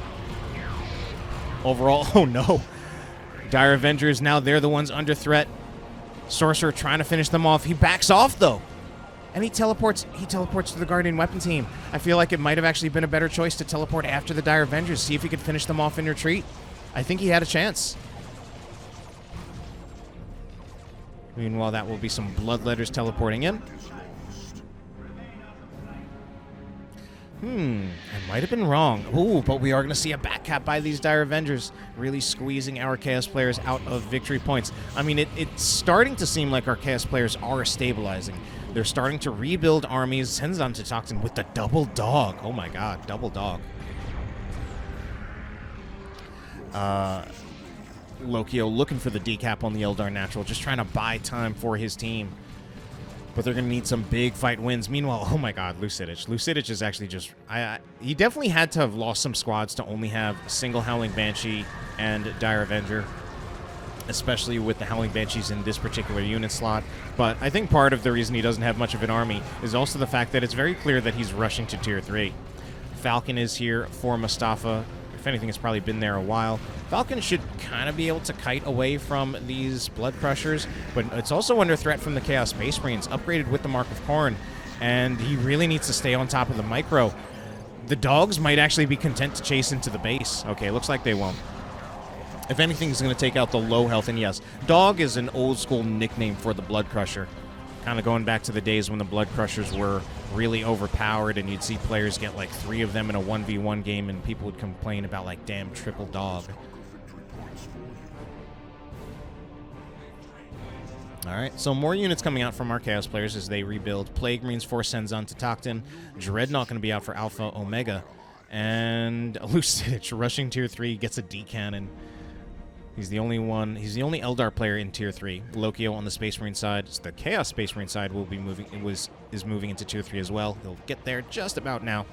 Overall, oh no. Dire Avengers, now they're the ones under threat. Sorcerer trying to finish them off. He backs off, though. And he teleports to the Guardian Weapon team. I feel like it might have actually been a better choice to teleport after the Dire Avengers, see if he could finish them off in retreat. I think he had a chance. Meanwhile, that will be some Bloodletters teleporting in. I might have been wrong. Ooh, but we are going to see a back cap by these Dire Avengers, really squeezing our Chaos players out of victory points. I mean, it's starting to seem like our Chaos players are stabilizing. They're starting to rebuild armies. Cenzontotochtin with the double dog. Oh my god, double dog. Lokyo looking for the decap on the Eldar Natural, just trying to buy time for his team. But they're going to need some big fight wins. Meanwhile, oh my god, Lucidic. Lucidic is actually just... he definitely had to have lost some squads to only have a single Howling Banshee and Dire Avenger, especially with the Howling Banshees in this particular unit slot. But I think part of the reason he doesn't have much of an army is also the fact that it's very clear that he's rushing to Tier 3. Falcon is here for Mustafa. If anything, it's probably been there a while. Falcon should kind of be able to kite away from these Blood Crushers, but it's also under threat from the Chaos Space Marines, upgraded with the Mark of Khorne, and he really needs to stay on top of the micro. The dogs might actually be content to chase into the base. Okay, looks like they won't. If anything, he's going to take out the low health, and yes, dog is an old school nickname for the Blood Crusher. Kind of going back to the days when the Blood Crushers were really overpowered and you'd see players get like 3 of them in a 1v1 game and people would complain about like, damn, triple dog. Alright, so more units coming out from our Chaos players as they rebuild. Plague Marines for Cenzontotochtin. Dreadnought going to be out for Alpha Omega. And Lucidic rushing Tier 3 gets a D-Cannon. He's the only one. He's the only Eldar player in Tier 3. Lokyo on the Space Marine side. So the Chaos Space Marine side will be moving. Is moving into Tier 3 as well. He'll get there just about now.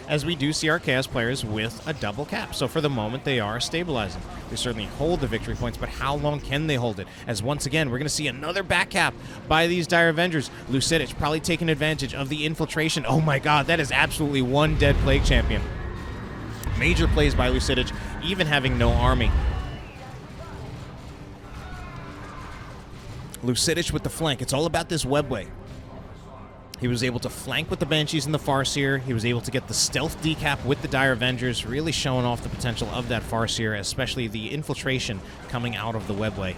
As we do see our Chaos players with a double cap. So for the moment, they are stabilizing. They certainly hold the victory points, but how long can they hold it? As once again, we're going to see another back cap by these Dire Avengers. Lucidic probably taking advantage of the infiltration. Oh my god, that is absolutely one dead Plague Champion. Major plays by Lucidic, even having no army. Lucidic with the flank. It's all about this webway. He was able to flank with the Banshees and the Farseer. He was able to get the stealth decap with the Dire Avengers, really showing off the potential of that Farseer, especially the infiltration coming out of the webway.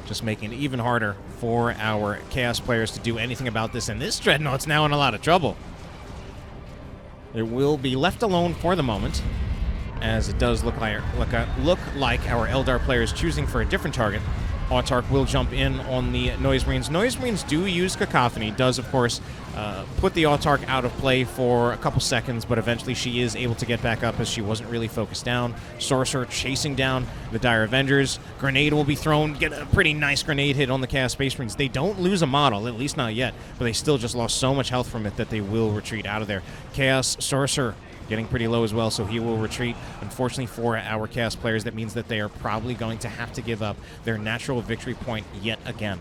Just making it even harder for our Chaos players to do anything about this, and this Dreadnought's now in a lot of trouble. It will be left alone for the moment, as it does look like our Eldar players choosing for a different target. Autarch will jump in on the Noise Marines. Noise Marines do use Cacophony. Does, of course, put the Autarch out of play for a couple seconds, but eventually she is able to get back up as she wasn't really focused down. Sorcerer chasing down the Dire Avengers. Grenade will be thrown. Get a pretty nice grenade hit on the Chaos Space Marines. They don't lose a model, at least not yet, but they still just lost so much health from it that they will retreat out of there. Chaos Sorcerer getting pretty low as well, so he will retreat. Unfortunately for our Chaos players, that means that they are probably going to have to give up their natural victory point yet again.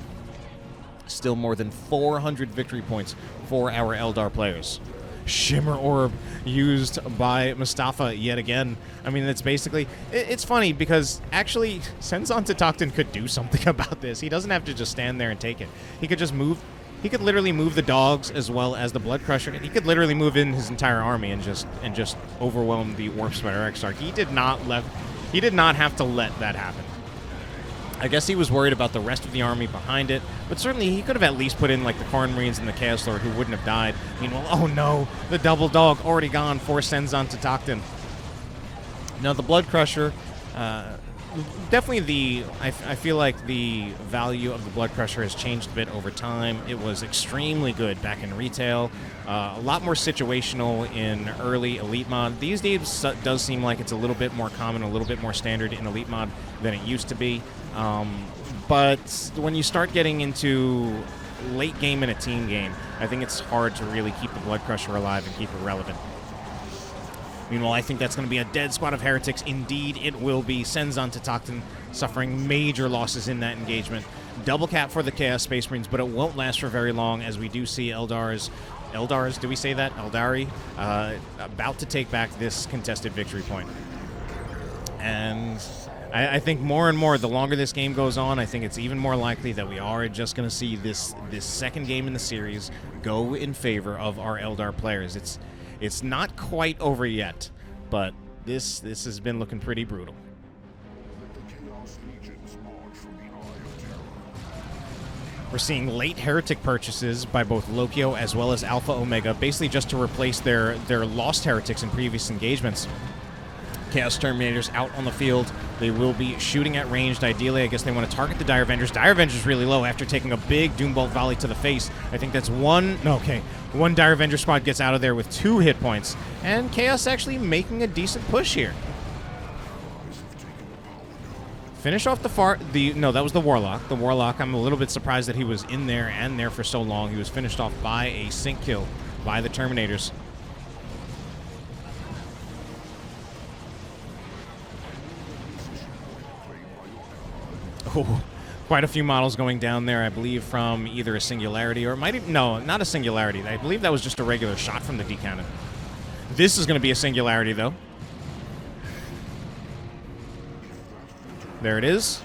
Still more than 400 victory points for our Eldar players. Shimmer Orb used by Mustafa yet again. I mean, it's basically... It's funny because actually Cenzontotochtin could do something about this. He doesn't have to just stand there and take it. He could just move... He could literally move the dogs as well as the Blood Crusher, and he could literally move in his entire army and just overwhelm the Warp Spider Exarch. He did not have to let that happen. I guess he was worried about the rest of the army behind it, but certainly he could have at least put in like the Khorne Marines and the Chaos Lord who wouldn't have died. Meanwhile, oh no, the double dog already gone for Cenzontotochtin. Now the Blood Crusher, definitely I feel like the value of the Blood Crusher has changed a bit over time. It was extremely good back in retail, a lot more situational in early Elite Mod. These days does seem like it's a little bit more common, a little bit more standard in Elite Mod than it used to be. But when you start getting into late game in a team game, I think it's hard to really keep the Blood Crusher alive and keep it relevant. Meanwhile, I think that's going to be a dead squad of heretics. Indeed, it will be. Cenzontotochtin suffering major losses in that engagement. Double cap for the Chaos Space Marines, but it won't last for very long as we do see Eldars, do we say that? Eldari, about to take back this contested victory point. And I think more and more, the longer this game goes on, I think it's even more likely that we are just going to see this second game in the series go in favor of our Eldar players. It's not quite over yet, but this has been looking pretty brutal. We're seeing late Heretic purchases by both Lokyo as well as Alpha Omega, basically just to replace their lost Heretics in previous engagements. Chaos Terminators out on the field. They will be shooting at ranged. Ideally, I guess they want to target the Dire Avengers. Dire Avengers really low after taking a big Doombolt volley to the face. I think that's one... No, okay. One Dire Avenger squad gets out of there with 2 hit points. And Chaos actually making a decent push here. Finish off no, that was the Warlock. The Warlock, I'm a little bit surprised that he was in there and there for so long. He was finished off by a sync kill by the Terminators. Oh, quite a few models going down there, I believe, from either a Singularity or no, not a Singularity. I believe that was just a regular shot from the D-Cannon. This is going to be a Singularity, though. There it is.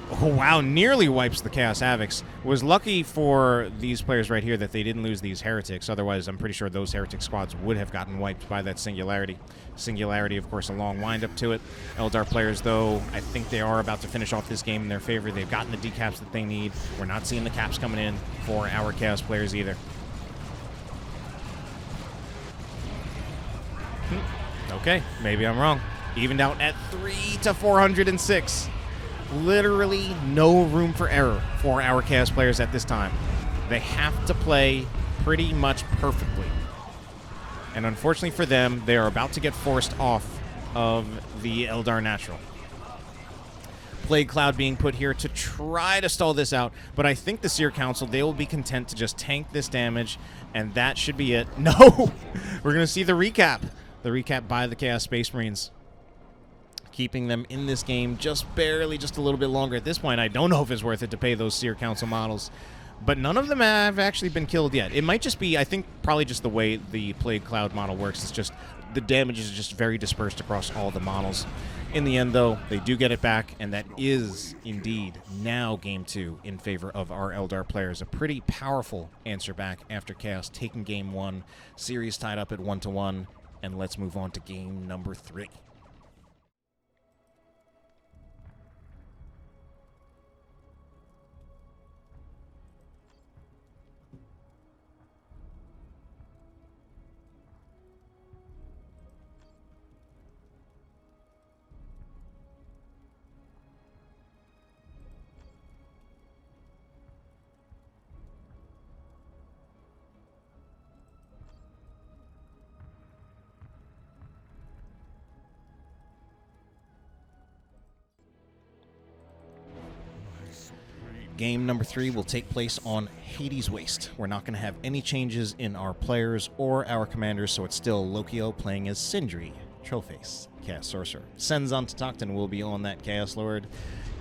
Oh, wow, nearly wipes the Chaos Havocs. Was lucky for these players right here that they didn't lose these Heretics. Otherwise, I'm pretty sure those Heretic squads would have gotten wiped by that Singularity. Singularity, of course, a long wind-up to it. Eldar players, though, I think they are about to finish off this game in their favor. They've gotten the decaps that they need. We're not seeing the caps coming in for our Chaos players either. Okay, maybe I'm wrong. Evened out at 3 to 406. Literally no room for error for our Chaos players at this time. They have to play pretty much perfectly. And unfortunately for them, they are about to get forced off of the Eldar Natural. Plague Cloud being put here to try to stall this out, but I think the Seer Council, they will be content to just tank this damage, and that should be it. No! We're going to see the recap. The recap by the Chaos Space Marines, keeping them in this game just barely, just a little bit longer. At this point, I don't know if it's worth it to pay those Seer Council models, but none of them have actually been killed yet. It might just be, I think, probably just the way the Plague Cloud model works. It's just the damage is just very dispersed across all the models. In the end, though, they do get it back, and that is indeed now Game 2 in favor of our Eldar players. A pretty powerful answer back after Chaos taking Game 1. Series tied up at 1-1, and let's move on to Game number 3. Game number 3 will take place on Hades Waste. We're not going to have any changes in our players or our commanders, so it's still Lokyo playing as Sindri, Trollface, Chaos Sorcerer. Cenzontotochtin will be on that Chaos Lord.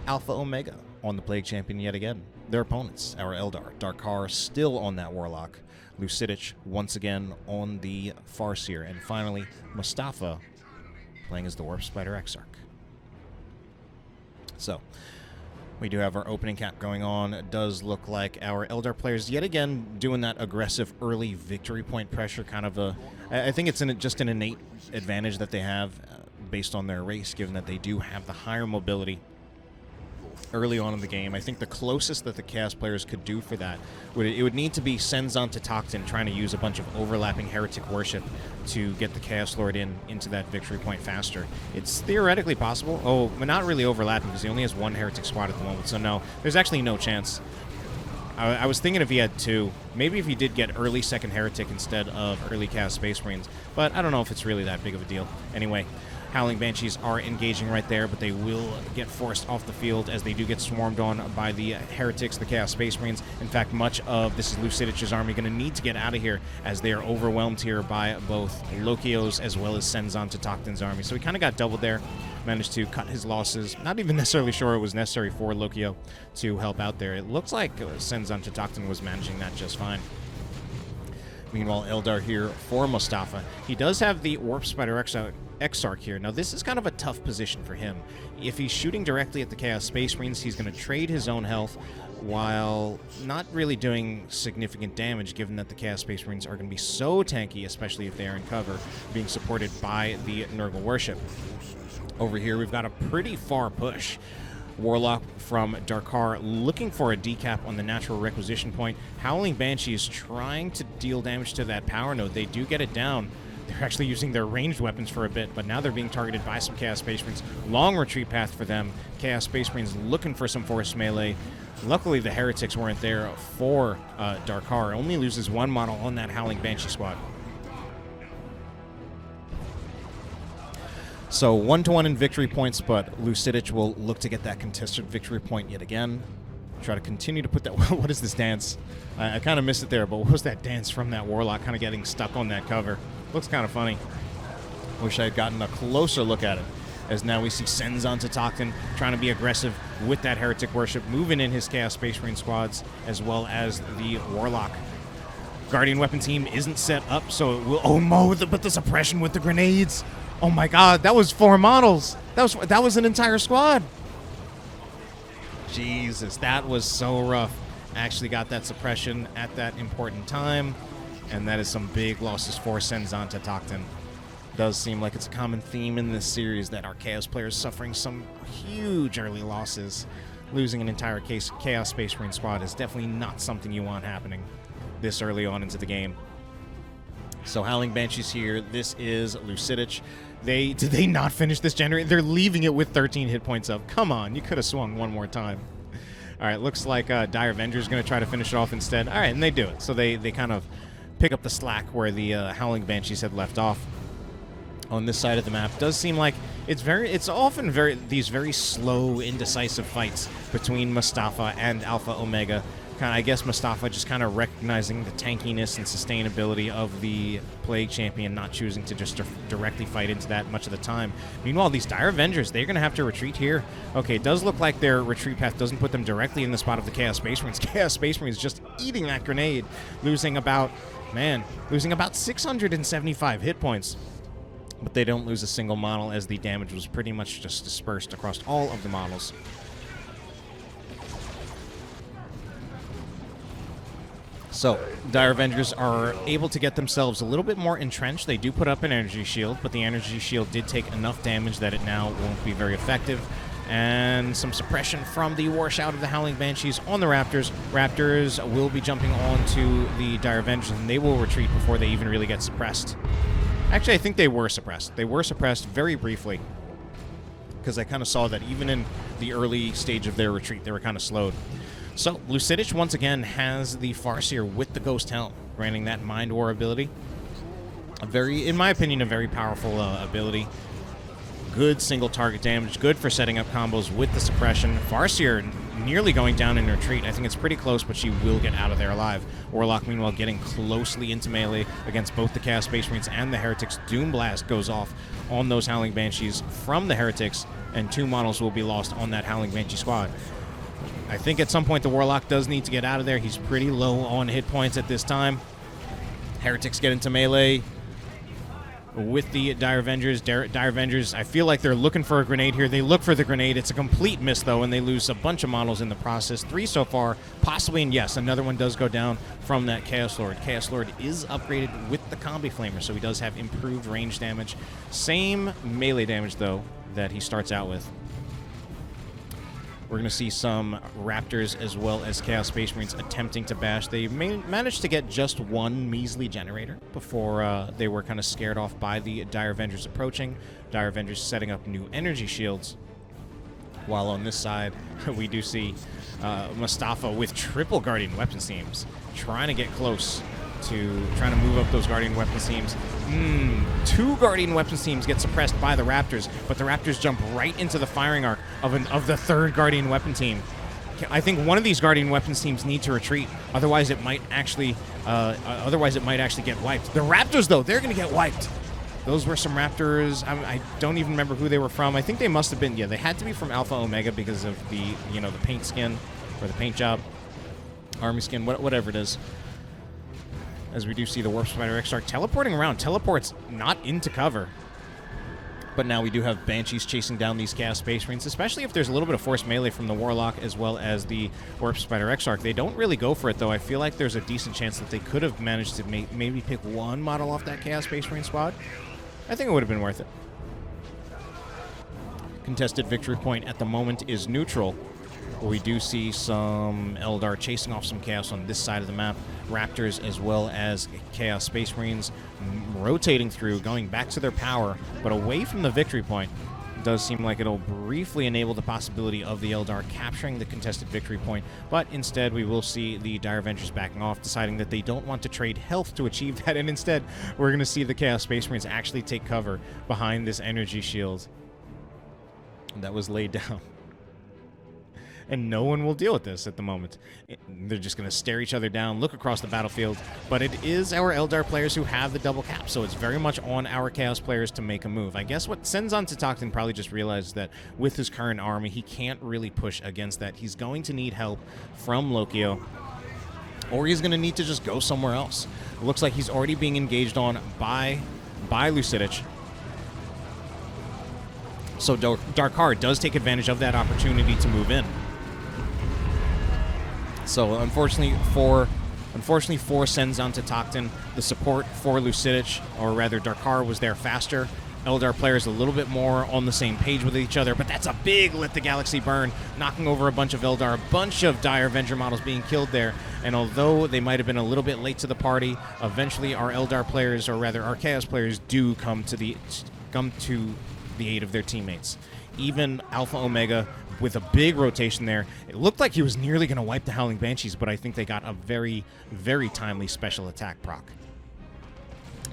Alpha Omega on the Plague Champion yet again. Their opponents, our Eldar. Darkar still on that Warlock. Lucidic once again on the Farseer. And finally, Mustafa playing as the Warp Spider Exarch. So, we do have our opening cap going on. It does look like our Eldar players yet again doing that aggressive early victory point pressure, kind of a... I think it's just an innate advantage that they have based on their race, given that they do have the higher mobility early on in the game. I think the closest that the Chaos players could do for that, it would need to be Cenzontotochtin trying to use a bunch of overlapping Heretic worship to get the Chaos Lord into that victory point faster. It's theoretically possible. Oh, but not really overlapping because he only has one Heretic squad at the moment, so no, there's actually no chance. I was thinking if he had 2, maybe if he did get early second Heretic instead of early Chaos Space Marines, but I don't know if it's really that big of a deal. Anyway, Howling Banshees are engaging right there, but they will get forced off the field as they do get swarmed on by the Heretics, the Chaos Space Marines. In fact, much of this is Lucidic's army going to need to get out of here as they are overwhelmed here by both Lokyo's as well as Cenzontotochtin's army. So he kind of got doubled there, managed to cut his losses. Not even necessarily sure it was necessary for Lokyo to help out there. It looks like Cenzontotochtin was managing that just fine. Meanwhile, Eldar here for Mustafa. He does have the Warp Spider Exarch here. Now, this is kind of a tough position for him. If he's shooting directly at the Chaos Space Marines, he's going to trade his own health while not really doing significant damage, given that the Chaos Space Marines are going to be so tanky, especially if they are in cover, being supported by the Nurgle Worship. Over here, we've got a pretty far push. Warlock from Darkar looking for a decap on the natural requisition point. Howling Banshee is trying to deal damage to that power node. They do get it down. They're actually using their ranged weapons for a bit, but now they're being targeted by some Chaos Space Marines. Long retreat path for them. Chaos Space Marines looking for some force melee. Luckily, the Heretics weren't there for Darkar. Only loses one model on that Howling Banshee squad. So 1-to-1 in victory points, but Lucidic will look to get that contested victory point yet again. Try to continue to put that... What is this dance? I kind of missed it there, but what was that dance from that Warlock kind of getting stuck on that cover? Looks kind of funny. Wish I had gotten a closer look at it, as now we see Cenzontotochtin trying to be aggressive with that Heretic Worship, moving in his Chaos Space Marine squads, as well as the Warlock. Guardian Weapon Team isn't set up, so it will... Oh, Mo, but the suppression with the grenades! Oh my god, that was 4 models! That was an entire squad! Jesus, that was so rough. Actually got that suppression at that important time, and that is some big losses for Cenzontotochtin. Does seem like it's a common theme in this series that our Chaos players suffering some huge early losses. Losing an entire Chaos Space Marine squad is definitely not something you want happening this early on into the game. So Howling Banshees here. This is Lucidic. Did they not finish this generator? They're leaving it with 13 hit points up. Come on, you could have swung one more time. All right, looks like Dire Avenger is going to try to finish it off instead. All right, and they do it. So they kind of pick up the slack where the Howling Banshees had left off. On this side of the map, does seem like it's often these very slow, indecisive fights between Mustafa and Alpha Omega. I guess Mustafa just kind of recognizing the tankiness and sustainability of the Plague Champion, not choosing to just directly fight into that much of the time. Meanwhile, these Dire Avengers, they're going to have to retreat here. Okay, it does look like their retreat path doesn't put them directly in the spot of the Chaos Space Marines. Chaos Space Marines just eating that grenade, losing about 675 hit points. But they don't lose a single model, as the damage was pretty much just dispersed across all of the models. So, Dire Avengers are able to get themselves a little bit more entrenched. They do put up an energy shield, but the energy shield did take enough damage that it now won't be very effective. And some suppression from the War Shout of the Howling Banshees on the Raptors. Raptors will be jumping onto the Dire Avengers, and they will retreat before they even really get suppressed. Actually, I think they were suppressed. They were suppressed very briefly, because I kind of saw that even in the early stage of their retreat, they were kind of slowed. So, Lucidic once again has the Farseer with the Ghost Helm, granting that Mind War ability. In my opinion, a very powerful ability. Good single target damage, good for setting up combos with the suppression. Farseer nearly going down in retreat. I think it's pretty close, but she will get out of there alive. Warlock, meanwhile, getting closely into melee against both the Chaos Space Marines and the Heretics. Doom Blast goes off on those Howling Banshees from the Heretics, and 2 models will be lost on that Howling Banshee squad. I think at some point the Warlock does need to get out of there. He's pretty low on hit points at this time. Heretics get into melee with the Dire Avengers. Dire Avengers, I feel like they're looking for a grenade here. They look for the grenade. It's a complete miss, though, and they lose a bunch of models in the process. 3 so far, possibly, and yes, another one does go down from that Chaos Lord. Chaos Lord is upgraded with the Combi Flamer, so he does have improved range damage. Same melee damage, though, that he starts out with. We're going to see some Raptors as well as Chaos Space Marines attempting to bash. They managed to get just 1 measly generator before they were kind of scared off by the Dire Avengers approaching. Dire Avengers setting up new energy shields. While on this side, we do see Mustafa with triple Guardian Weapon Teams trying to get close to trying to move up those Guardian Weapon Teams. 2 Guardian Weapon Teams get suppressed by the Raptors, but the Raptors jump right into the firing arc of the 3rd Guardian Weapon Team. I think one of these Guardian Weapon Teams need to retreat, otherwise it might actually get wiped. The Raptors, though, they're going to get wiped. Those were some Raptors. I don't even remember who they were from. I think they must have been, they had to be from Alpha Omega because of the, the paint skin or the paint job, army skin, whatever it is. As we do see the Warp Spider Exarch teleporting around. Teleports not into cover. But now we do have Banshees chasing down these Chaos Space Marines, especially if there's a little bit of force melee from the Warlock as well as the Warp Spider Exarch. They don't really go for it, though. I feel like there's a decent chance that they could have managed to maybe pick 1 model off that Chaos Space Marine squad. I think it would have been worth it. Contested victory point at the moment is neutral. We do see some Eldar chasing off some Chaos on this side of the map. Raptors as well as Chaos Space Marines rotating through, going back to their power, but away from the victory point. It does seem like it'll briefly enable the possibility of the Eldar capturing the contested victory point, but instead we will see the Dire Avengers backing off, deciding that they don't want to trade health to achieve that, and instead we're going to see the Chaos Space Marines actually take cover behind this energy shield that was laid down. And no one will deal with this at the moment. They're just going to stare each other down, look across the battlefield. But it is our Eldar players who have the double cap, so it's very much on our Chaos players to make a move. I guess what Cenzontotochtin probably just realized that with his current army, he can't really push against that. He's going to need help from Lokyo, or he's going to need to just go somewhere else. It looks like he's already being engaged on by Lucidic. So Darkar does take advantage of that opportunity to move in. So unfortunately for Cenzontotochtin, the support for Lucidic, or rather Darkar, was there faster. Eldar players a little bit more on the same page with each other, but that's a big Let the Galaxy Burn, knocking over a bunch of Eldar, a bunch of Dire Avenger models being killed there. And although they might have been a little bit late to the party, eventually our Eldar players, or rather our Chaos players, do come to the aid of their teammates. Even Alpha Omega, with a big rotation there, it looked like he was nearly going to wipe the Howling Banshees, but I think they got a very, very timely special attack proc.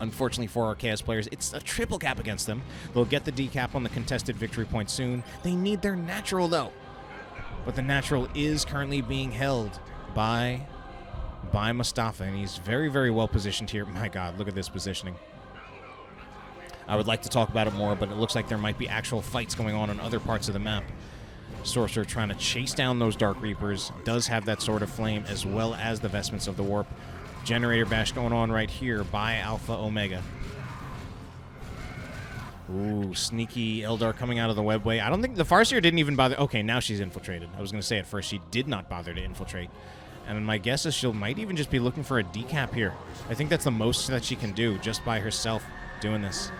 Unfortunately for our Chaos players, it's a triple cap against them. They'll get the decap on the contested victory point soon. They need their natural, though. But the natural is currently being held by Mustafa, and he's very, very well positioned here. My God, look at this positioning. I would like to talk about it more, but it looks like there might be actual fights going on in other parts of the map. Sorcerer trying to chase down those Dark Reapers, does have that Sword of Flame as well as the Vestments of the Warp. Generator bash going on right here by Alpha Omega. Ooh, sneaky Eldar coming out of the webway. I don't think the Farseer didn't even bother. Okay, now she's infiltrated. I was going to say at first she did not bother to infiltrate. And my guess is she might even just be looking for a decap here. I think that's the most that she can do just by herself doing this.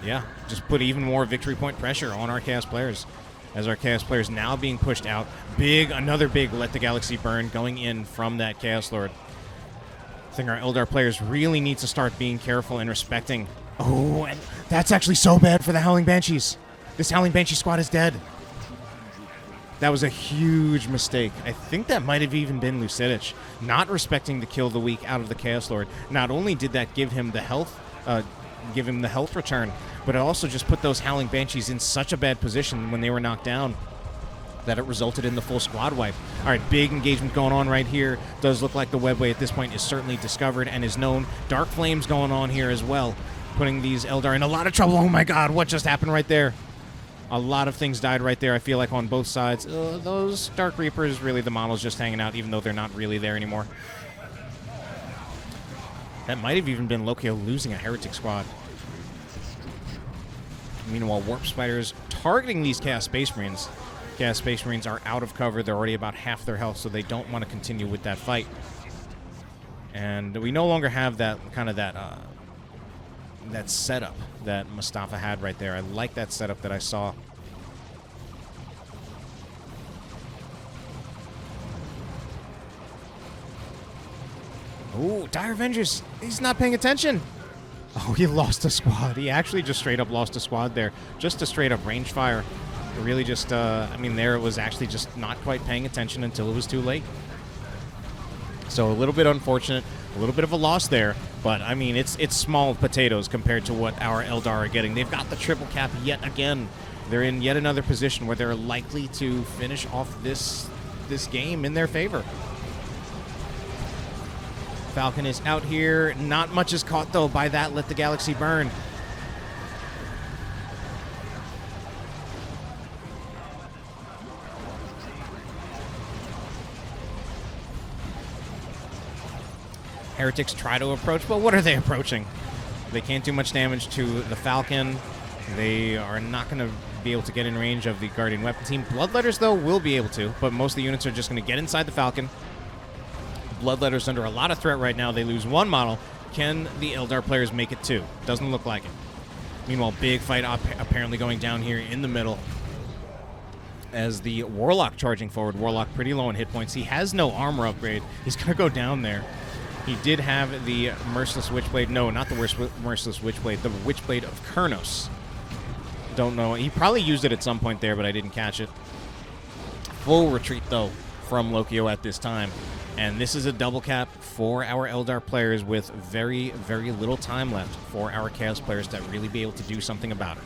Yeah, just put even more victory point pressure on our Chaos players. As our Chaos players now being pushed out. Another big Let the Galaxy Burn going in from that Chaos Lord. I think our Eldar players really need to start being careful and respecting. Oh, and that's actually so bad for the Howling Banshees. This Howling Banshee squad is dead. That was a huge mistake. I think that might have even been Lucidic, not respecting the kill of the week out of the Chaos Lord. Not only did that give him the health return, but it also just put those Howling Banshees in such a bad position when they were knocked down that it resulted in the full squad wipe. All right, big engagement going on right here. Does look like the webway at this point is certainly discovered and is known. Dark Flames going on here as well, putting these Eldar in a lot of trouble. Oh my God, what just happened right there? A lot of things died right there, I feel like, on both sides. Those Dark Reapers, really the models just hanging out, even though they're not really there anymore. That might have even been Lokyo losing a Heretic squad. Meanwhile, Warp Spiders targeting these Chaos Space Marines. Chaos Space Marines are out of cover. They're already about half their health, so they don't want to continue with that fight. And we no longer have that kind of that setup that Mustafa had right there. I like that setup that I saw. Oh, Dire Avengers. He's not paying attention. Oh, he lost a squad. He actually just straight up lost a squad there. Just a straight up range fire. It really just, there it was actually just not quite paying attention until it was too late. So a little bit unfortunate, a little bit of a loss there. But, I mean, it's small potatoes compared to what our Eldar are getting. They've got the triple cap yet again. They're in yet another position where they're likely to finish off this game in their favor. Falcon is out here. Not much is caught, though, by that Let the Galaxy Burn. Heretics try to approach, but what are they approaching? They can't do much damage to the Falcon. They are not going to be able to get in range of the Guardian Weapon Team. Bloodletters, though, will be able to, but most of the units are just going to get inside the Falcon. Bloodletter's under a lot of threat right now. They lose one model. Can the Eldar players make it two? Doesn't look like it. Meanwhile, big fight apparently going down here in the middle. as the Warlock charging forward. Warlock pretty low on hit points. He has no armor upgrade. He's going to go down there. He did have the Merciless Witchblade. No, not the Merciless Witchblade. The Witchblade of Kurnos. Don't know. He probably used it at some point there, but I didn't catch it. Full retreat, though, from Lokyo at this time. And this is a double cap for our Eldar players with very, very little time left for our Chaos players to really be able to do something about it.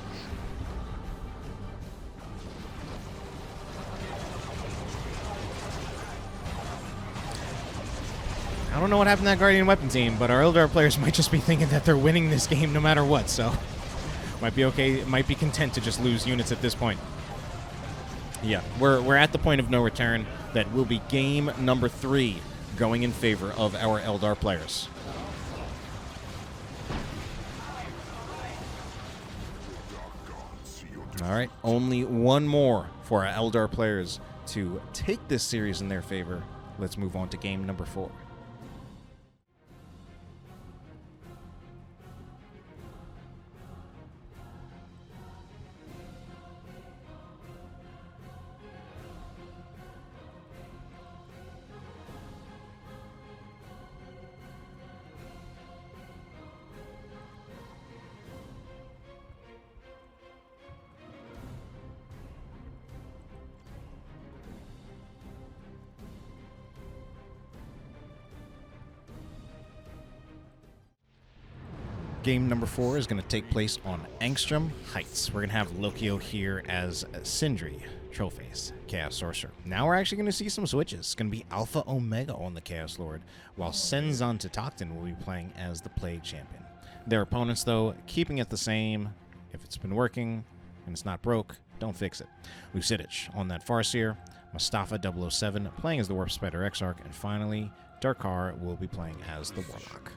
I don't know what happened to that Guardian Weapon team, but our Eldar players might just be thinking that they're winning this game no matter what, so might be okay, might be content to just lose units at this point. Yeah, we're at the point of no return. That will be game number 3 going in favor of our Eldar players. All right, only one more for our Eldar players to take this series in their favor. Let's move on to game number 4. Game number 4 is going to take place on Angstrom Heights. We're going to have Lokyo here as Sindri, Trollface, Chaos Sorcerer. Now we're actually going to see some switches. It's going to be Alpha Omega on the Chaos Lord, while Cenzontotochtin will be playing as the Plague Champion. Their opponents, though, keeping it the same. If it's been working and it's not broke, don't fix it. Lucidic on that Farseer, Mustafa 007 playing as the Warp Spider Exarch, and finally, Darkar will be playing as the Warlock.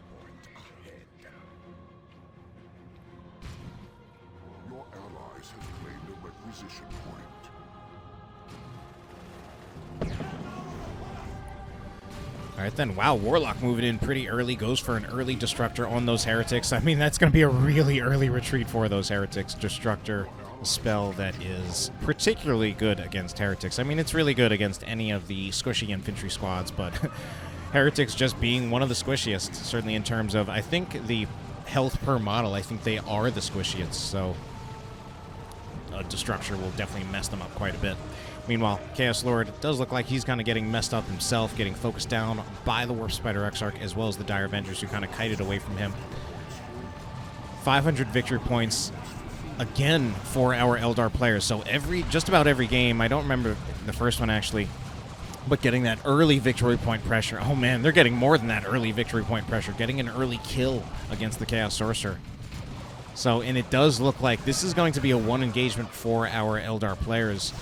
Retribution point. Alright then, wow, Warlock moving in pretty early, goes for an early Destructor on those Heretics. I mean, that's going to be a really early retreat for those Heretics. Destructor, a spell that is particularly good against Heretics. I mean, it's really good against any of the squishy infantry squads, but Heretics just being one of the squishiest, certainly in terms of, I think, the health per model, I think they are the squishiest, so a Destructor will definitely mess them up quite a bit. Meanwhile, Chaos Lord does look like he's kind of getting messed up himself, getting focused down by the Warp Spider Exarch as well as the Dire Avengers who kind of kited away from him. 500 victory points again for our Eldar players. So just about every game, I don't remember the first one actually, but getting that early victory point pressure. Oh man, they're getting more than that early victory point pressure, getting an early kill against the Chaos Sorcerer. So, and it does look like this is going to be a one engagement for our Eldar players.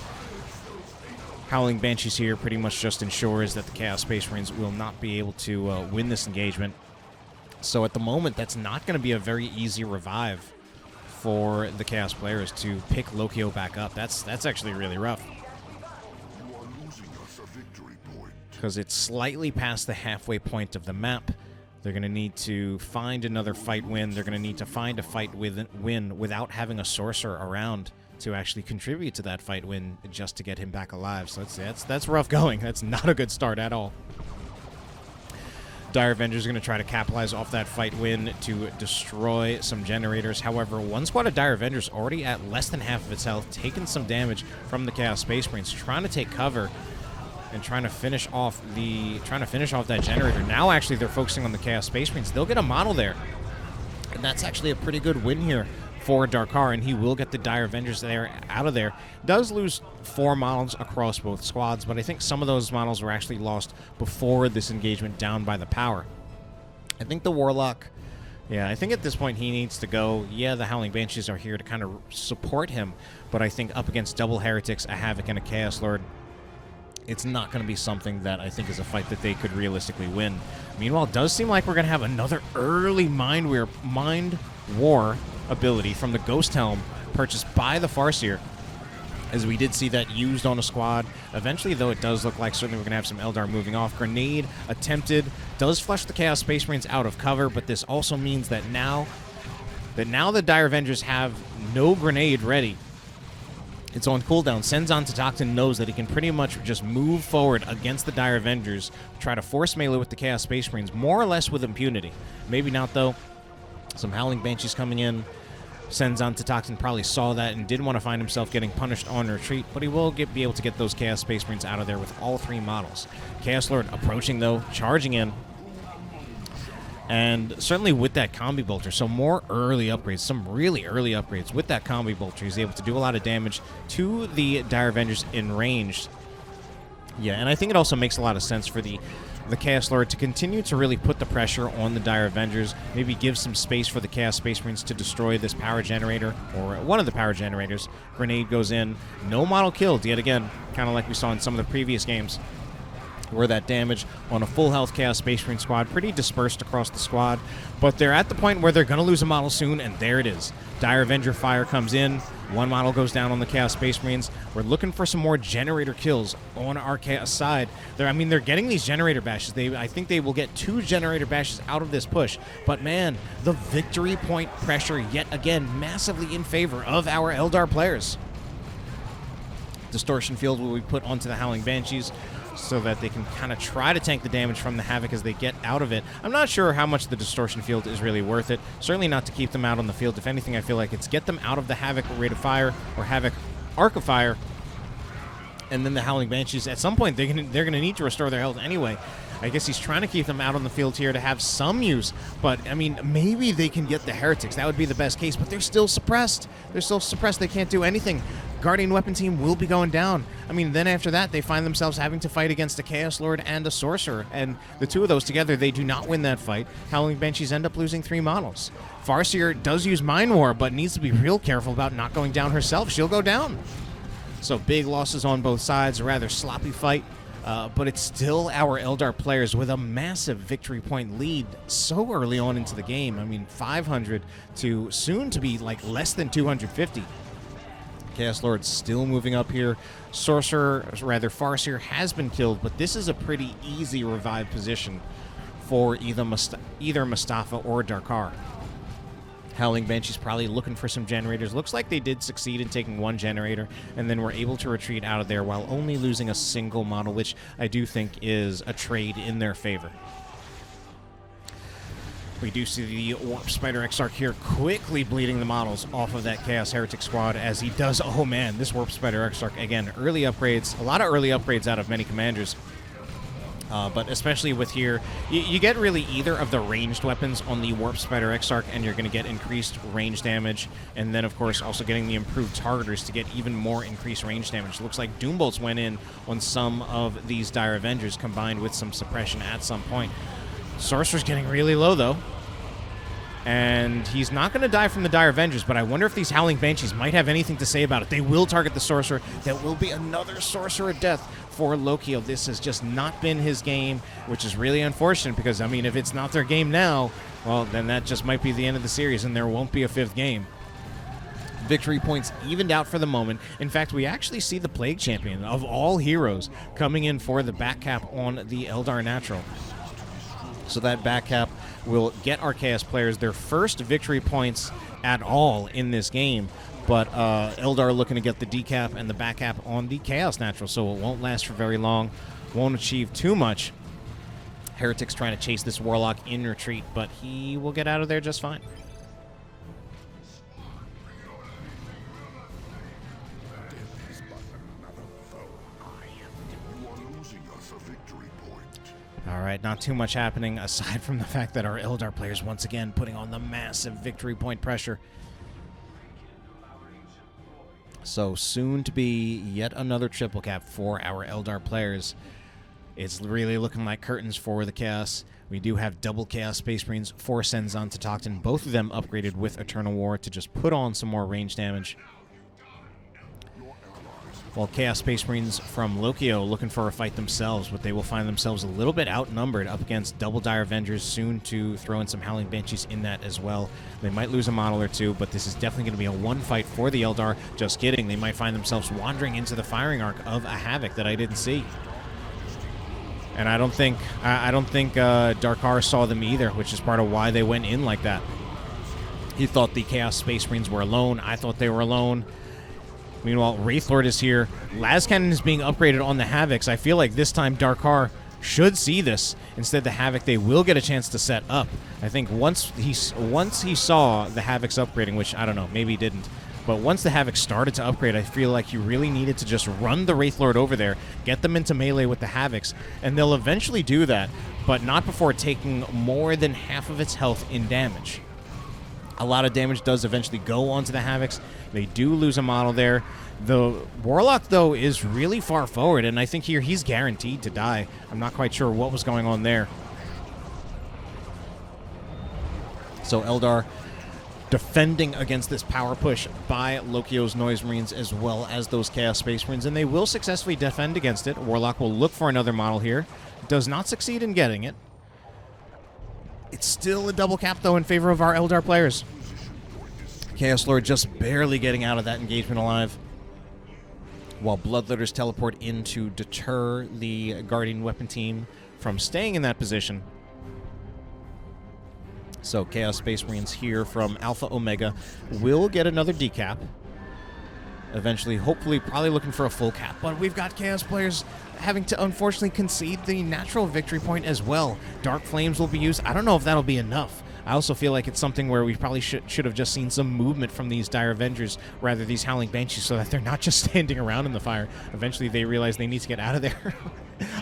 Howling Banshees here pretty much just ensures that the Chaos Space Marines will not be able to win this engagement. So at the moment, that's not going to be a very easy revive for the Chaos players to pick Lokyo back up. That's actually really rough. You are losing us a victory point. Because it's slightly past the halfway point of the map. They're going to need to find another fight win. They're going to need to find a fight win without having a sorcerer around to actually contribute to that fight win just to get him back alive. So that's rough going. That's not a good start at all. Dire Avengers are going to try to capitalize off that fight win to destroy some generators. However, one squad of Dire Avengers already at less than half of its health, taking some damage from the Chaos Space Marines, trying to take cover and trying to finish off that generator. Now actually they're focusing on the Chaos Space Marines. They'll get a model there. And that's actually a pretty good win here for Darkar, and he will get the Dire Avengers there out of there. Does lose 4 models across both squads, but I think some of those models were actually lost before this engagement down by the power. I think the Warlock, yeah, I think at this point he needs to go. Yeah, the Howling Banshees are here to kind of support him, but I think up against double Heretics, a Havoc, and a Chaos Lord, it's not going to be something that I think is a fight that they could realistically win. Meanwhile, it does seem like we're going to have another early Mind War ability from the Ghost Helm purchased by the Farseer, as we did see that used on a squad. Eventually, though, it does look like certainly we're going to have some Eldar moving off. Grenade attempted, does flush the Chaos Space Marines out of cover, but this also means that now the Dire Avengers have no grenade ready. It's on cooldown. Cenzontotochtin knows that he can pretty much just move forward against the Dire Avengers, try to force melee with the Chaos Space Marines, more or less with impunity. Maybe not, though. Some Howling Banshees coming in. Cenzontotochtin probably saw that and didn't want to find himself getting punished on retreat, but he will be able to get those Chaos Space Marines out of there with all 3 models. Chaos Lord approaching, though, charging in. And certainly with that Combi Bolter, so more early upgrades, some really early upgrades. With that Combi Bolter, he's able to do a lot of damage to the Dire Avengers in range. Yeah, and I think it also makes a lot of sense for the Chaos Lord to continue to really put the pressure on the Dire Avengers, maybe give some space for the Chaos Space Marines to destroy this power generator, or one of the power generators. Grenade goes in, no model killed, yet again, kind of like we saw in some of the previous games, where that damage on a full health Chaos Space Marine squad, pretty dispersed across the squad, but they're at the point where they're going to lose a model soon, and there it is. Dire Avenger fire comes in, 1 model goes down on the Chaos Space Marines. We're looking for some more generator kills on our Chaos side. They're getting these generator bashes. I think they will get 2 generator bashes out of this push, but man, the victory point pressure yet again massively in favor of our Eldar players. Distortion field will be put onto the Howling Banshees, so that they can kind of try to tank the damage from the Havoc as they get out of it. I'm not sure how much the Distortion field is really worth it. Certainly not to keep them out on the field. If anything, I feel like it's get them out of the Havoc rate of fire or Havoc arc of fire, and then the Howling Banshees. At some point, they're gonna need to restore their health anyway. I guess he's trying to keep them out on the field here to have some use, but, I mean, maybe they can get the Heretics. That would be the best case, but they're still suppressed. They're still suppressed. They can't do anything. Guardian Weapon Team will be going down. I mean, then after that, they find themselves having to fight against a Chaos Lord and a Sorcerer, and the 2 of those together, they do not win that fight. Howling Banshees end up losing 3 models. Farseer does use Mind War, but needs to be real careful about not going down herself. She'll go down. So big losses on both sides, a rather sloppy fight. But it's still our Eldar players with a massive victory point lead so early on into the game. I mean, 500 to soon to be like less than 250. Chaos Lord still moving up here. Farseer has been killed, but this is a pretty easy revive position for either Mustafa or Darkar. Howling Banshee's probably looking for some generators. Looks like they did succeed in taking 1 generator, and then were able to retreat out of there while only losing a single model, which I do think is a trade in their favor. We do see the Warp Spider Exarch here quickly bleeding the models off of that Chaos Heretic squad as he does. Oh man, this Warp Spider Exarch, again, early upgrades. A lot of early upgrades out of many commanders. But especially with here, you get really either of the ranged weapons on the Warp Spider Exarch, and you're going to get increased range damage, and then, of course, also getting the improved targeters to get even more increased range damage. Looks like Doombolts went in on some of these Dire Avengers, combined with some suppression at some point. Sorcerer's getting really low, though. And he's not going to die from the Dire Avengers, but I wonder if these Howling Banshees might have anything to say about it. They will target the Sorcerer. There will be another Sorcerer death for Lokyo. This has just not been his game, which is really unfortunate because, I mean, if it's not their game now, well, then that just might be the end of the series and there won't be a 5th game. Victory points evened out for the moment. In fact, we actually see the Plague Champion of all heroes coming in for the back cap on the Eldar Natural. So that back cap will get our Chaos players their first victory points at all in this game. But Eldar looking to get the decap and the back cap on the Chaos Natural, so it won't last for very long, won't achieve too much. Heretic's trying to chase this Warlock in retreat, but he will get out of there just fine. All right, not too much happening aside from the fact that our Eldar players once again putting on the massive victory point pressure. So soon to be yet another triple cap for our Eldar players. It's really looking like curtains for the Chaos. We do have double Chaos Space Marines for Cenzontotochtin, both of them upgraded with Eternal War to just put on some more range damage. While Chaos Space Marines from Lokyo looking for a fight themselves, but they will find themselves a little bit outnumbered up against double Dire Avengers, soon to throw in some Howling Banshees in that as well. They might lose a model or two, but this is definitely going to be a one fight for the Eldar. Just kidding, they might find themselves wandering into the firing arc of a Havoc that I didn't see. And I don't think Darkar saw them either, which is part of why they went in like that. He thought the Chaos Space Marines were alone. I thought they were alone. Meanwhile, Wraithlord is here. Lascannon is being upgraded on the Havocs. I feel like this time Darkar should see this. Instead, the Havoc, they will get a chance to set up. I think once he saw the Havocs upgrading, which I don't know, maybe he didn't, but once the Havoc started to upgrade, I feel like you really needed to just run the Wraithlord over there, get them into melee with the Havocs, and they'll eventually do that, but not before taking more than half of its health in damage. A lot of damage does eventually go onto the Havocs. They do lose a model there. The Warlock, though, is really far forward, and I think here he's guaranteed to die. I'm not quite sure what was going on there. So Eldar defending against this power push by Lokyo's Noise Marines as well as those Chaos Space Marines, and they will successfully defend against it. Warlock will look for another model here. Does not succeed in getting it. It's still a double cap, though, in favor of our Eldar players. Chaos Lord just barely getting out of that engagement alive, while Bloodletters teleport in to deter the Guardian Weapon team from staying in that position. So Chaos Space Marines here from Alpha Omega will get another decap. Eventually, hopefully, probably looking for a full cap. But we've got Chaos players having to, unfortunately, concede the natural victory point as well. Dark Flames will be used. I don't know if that'll be enough. I also feel like it's something where we probably should have just seen some movement from these Dire Avengers, rather these Howling Banshees, so that they're not just standing around in the fire. Eventually, they realize they need to get out of there.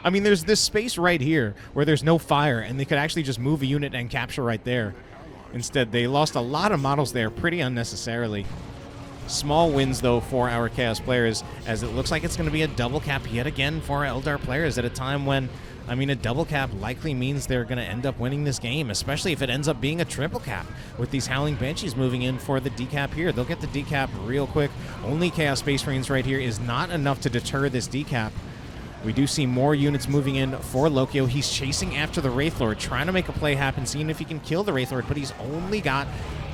I mean, there's this space right here where there's no fire, and they could actually just move a unit and capture right there. Instead, they lost a lot of models there pretty unnecessarily. Small wins, though, for our Chaos players, as it looks like it's going to be a double cap yet again for our Eldar players at a time when, I mean, a double cap likely means they're going to end up winning this game, especially if it ends up being a triple cap with these Howling Banshees moving in for the decap here. They'll get the decap real quick. Only Chaos Space Marines right here is not enough to deter this decap. We do see more units moving in for Lokyo. He's chasing after the Wraithlord, trying to make a play happen, seeing if he can kill the Wraithlord, but he's only got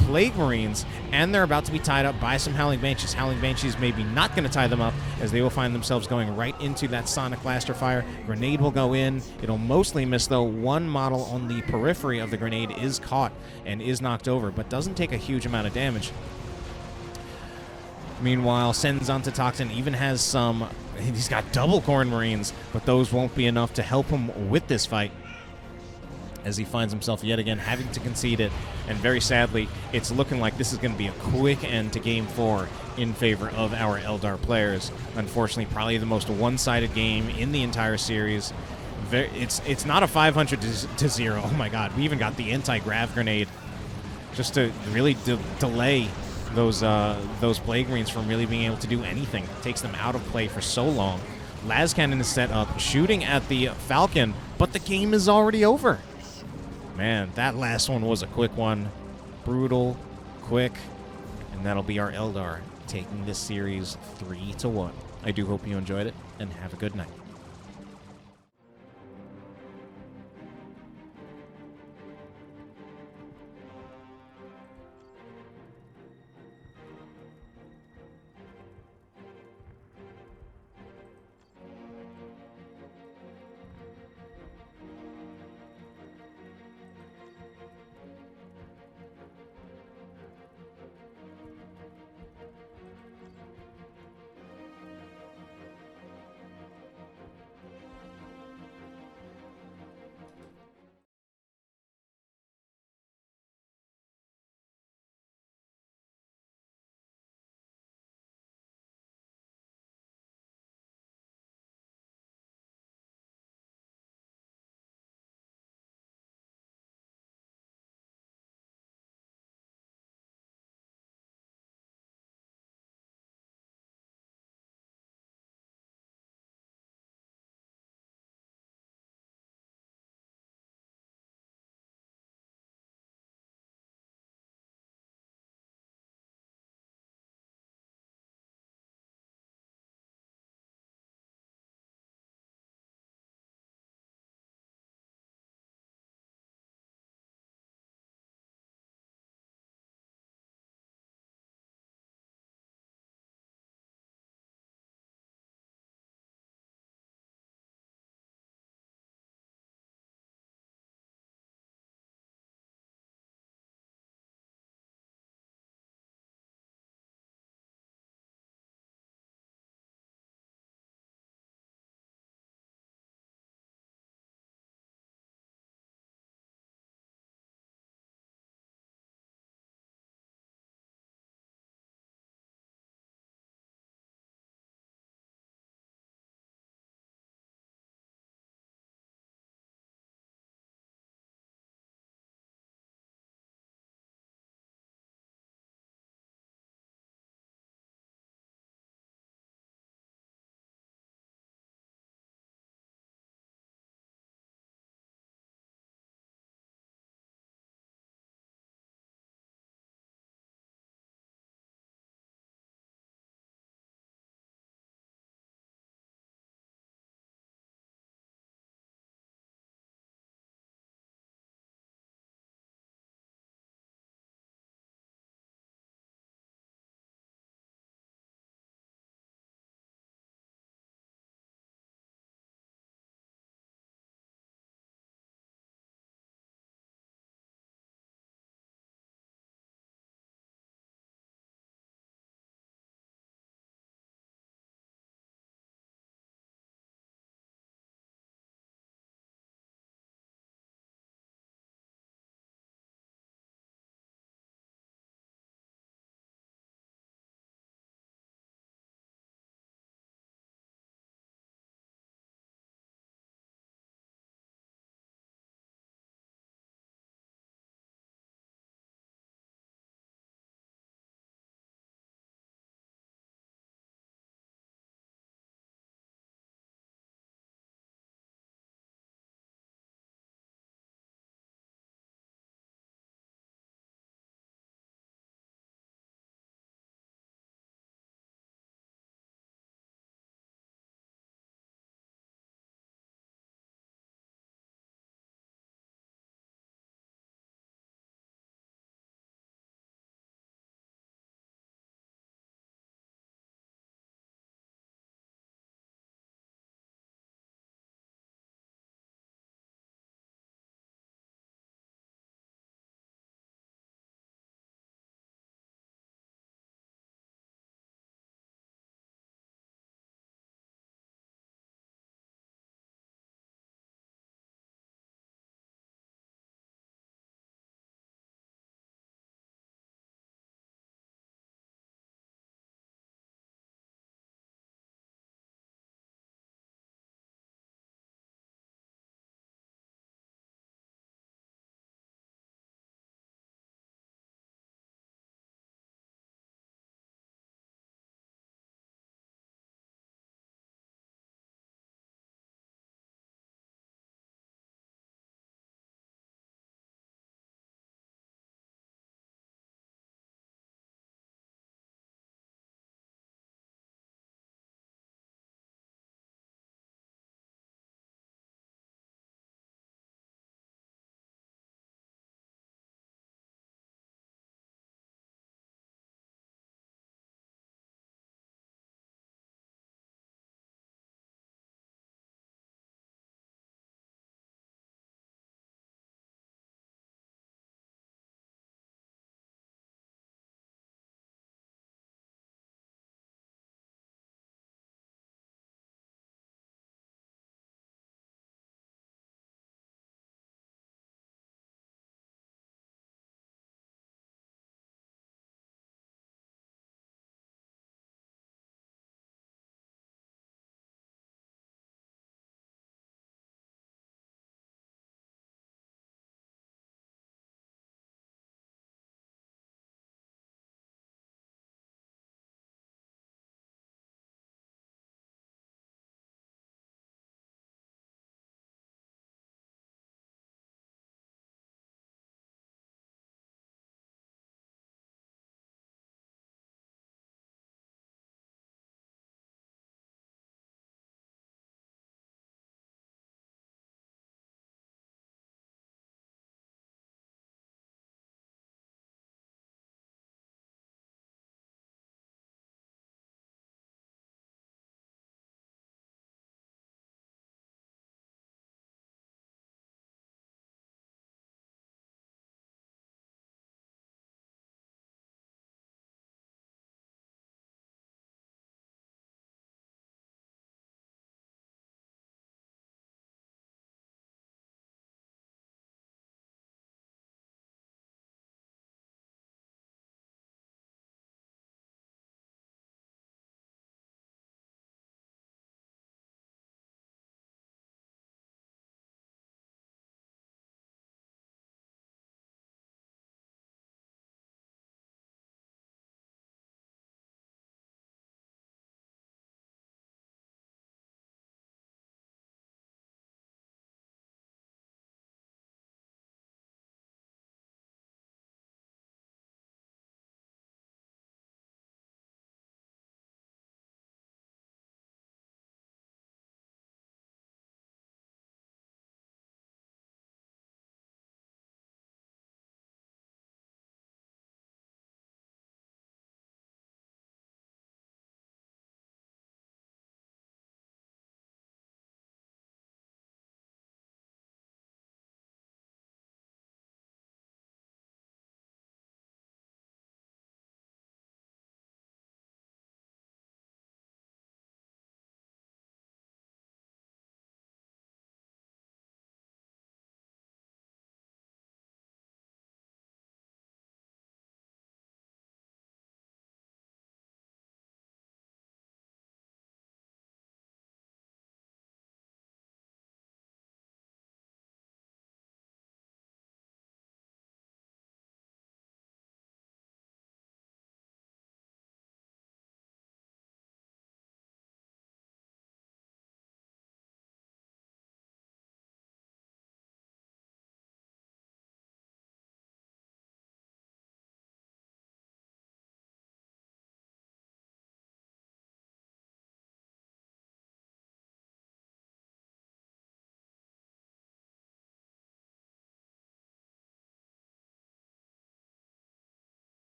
Plague Marines, and they're about to be tied up by some Howling Banshees. Howling Banshees maybe not going to tie them up, as they will find themselves going right into that Sonic Blaster fire. Grenade will go in. It'll mostly miss, though. One model on the periphery of the grenade is caught and is knocked over, but doesn't take a huge amount of damage. Meanwhile, Cenzontotochtin even has some... He's got double Khorne Marines, but those won't be enough to help him with this fight, as he finds himself yet again having to concede it. And very sadly, it's looking like this is going to be a quick end to Game 4 in favor of our Eldar players. Unfortunately, probably the most one-sided game in the entire series. It's not a 500 to 0. Oh my god, we even got the anti-grav grenade just to really delay those Plague Marines from really being able to do anything. It takes them out of play for so long. Lascannon is set up, shooting at the Falcon, but the game is already over. Man, that last one was a quick one. Brutal, quick, and that'll be our Eldar taking this series 3-1. I do hope you enjoyed it, and have a good night.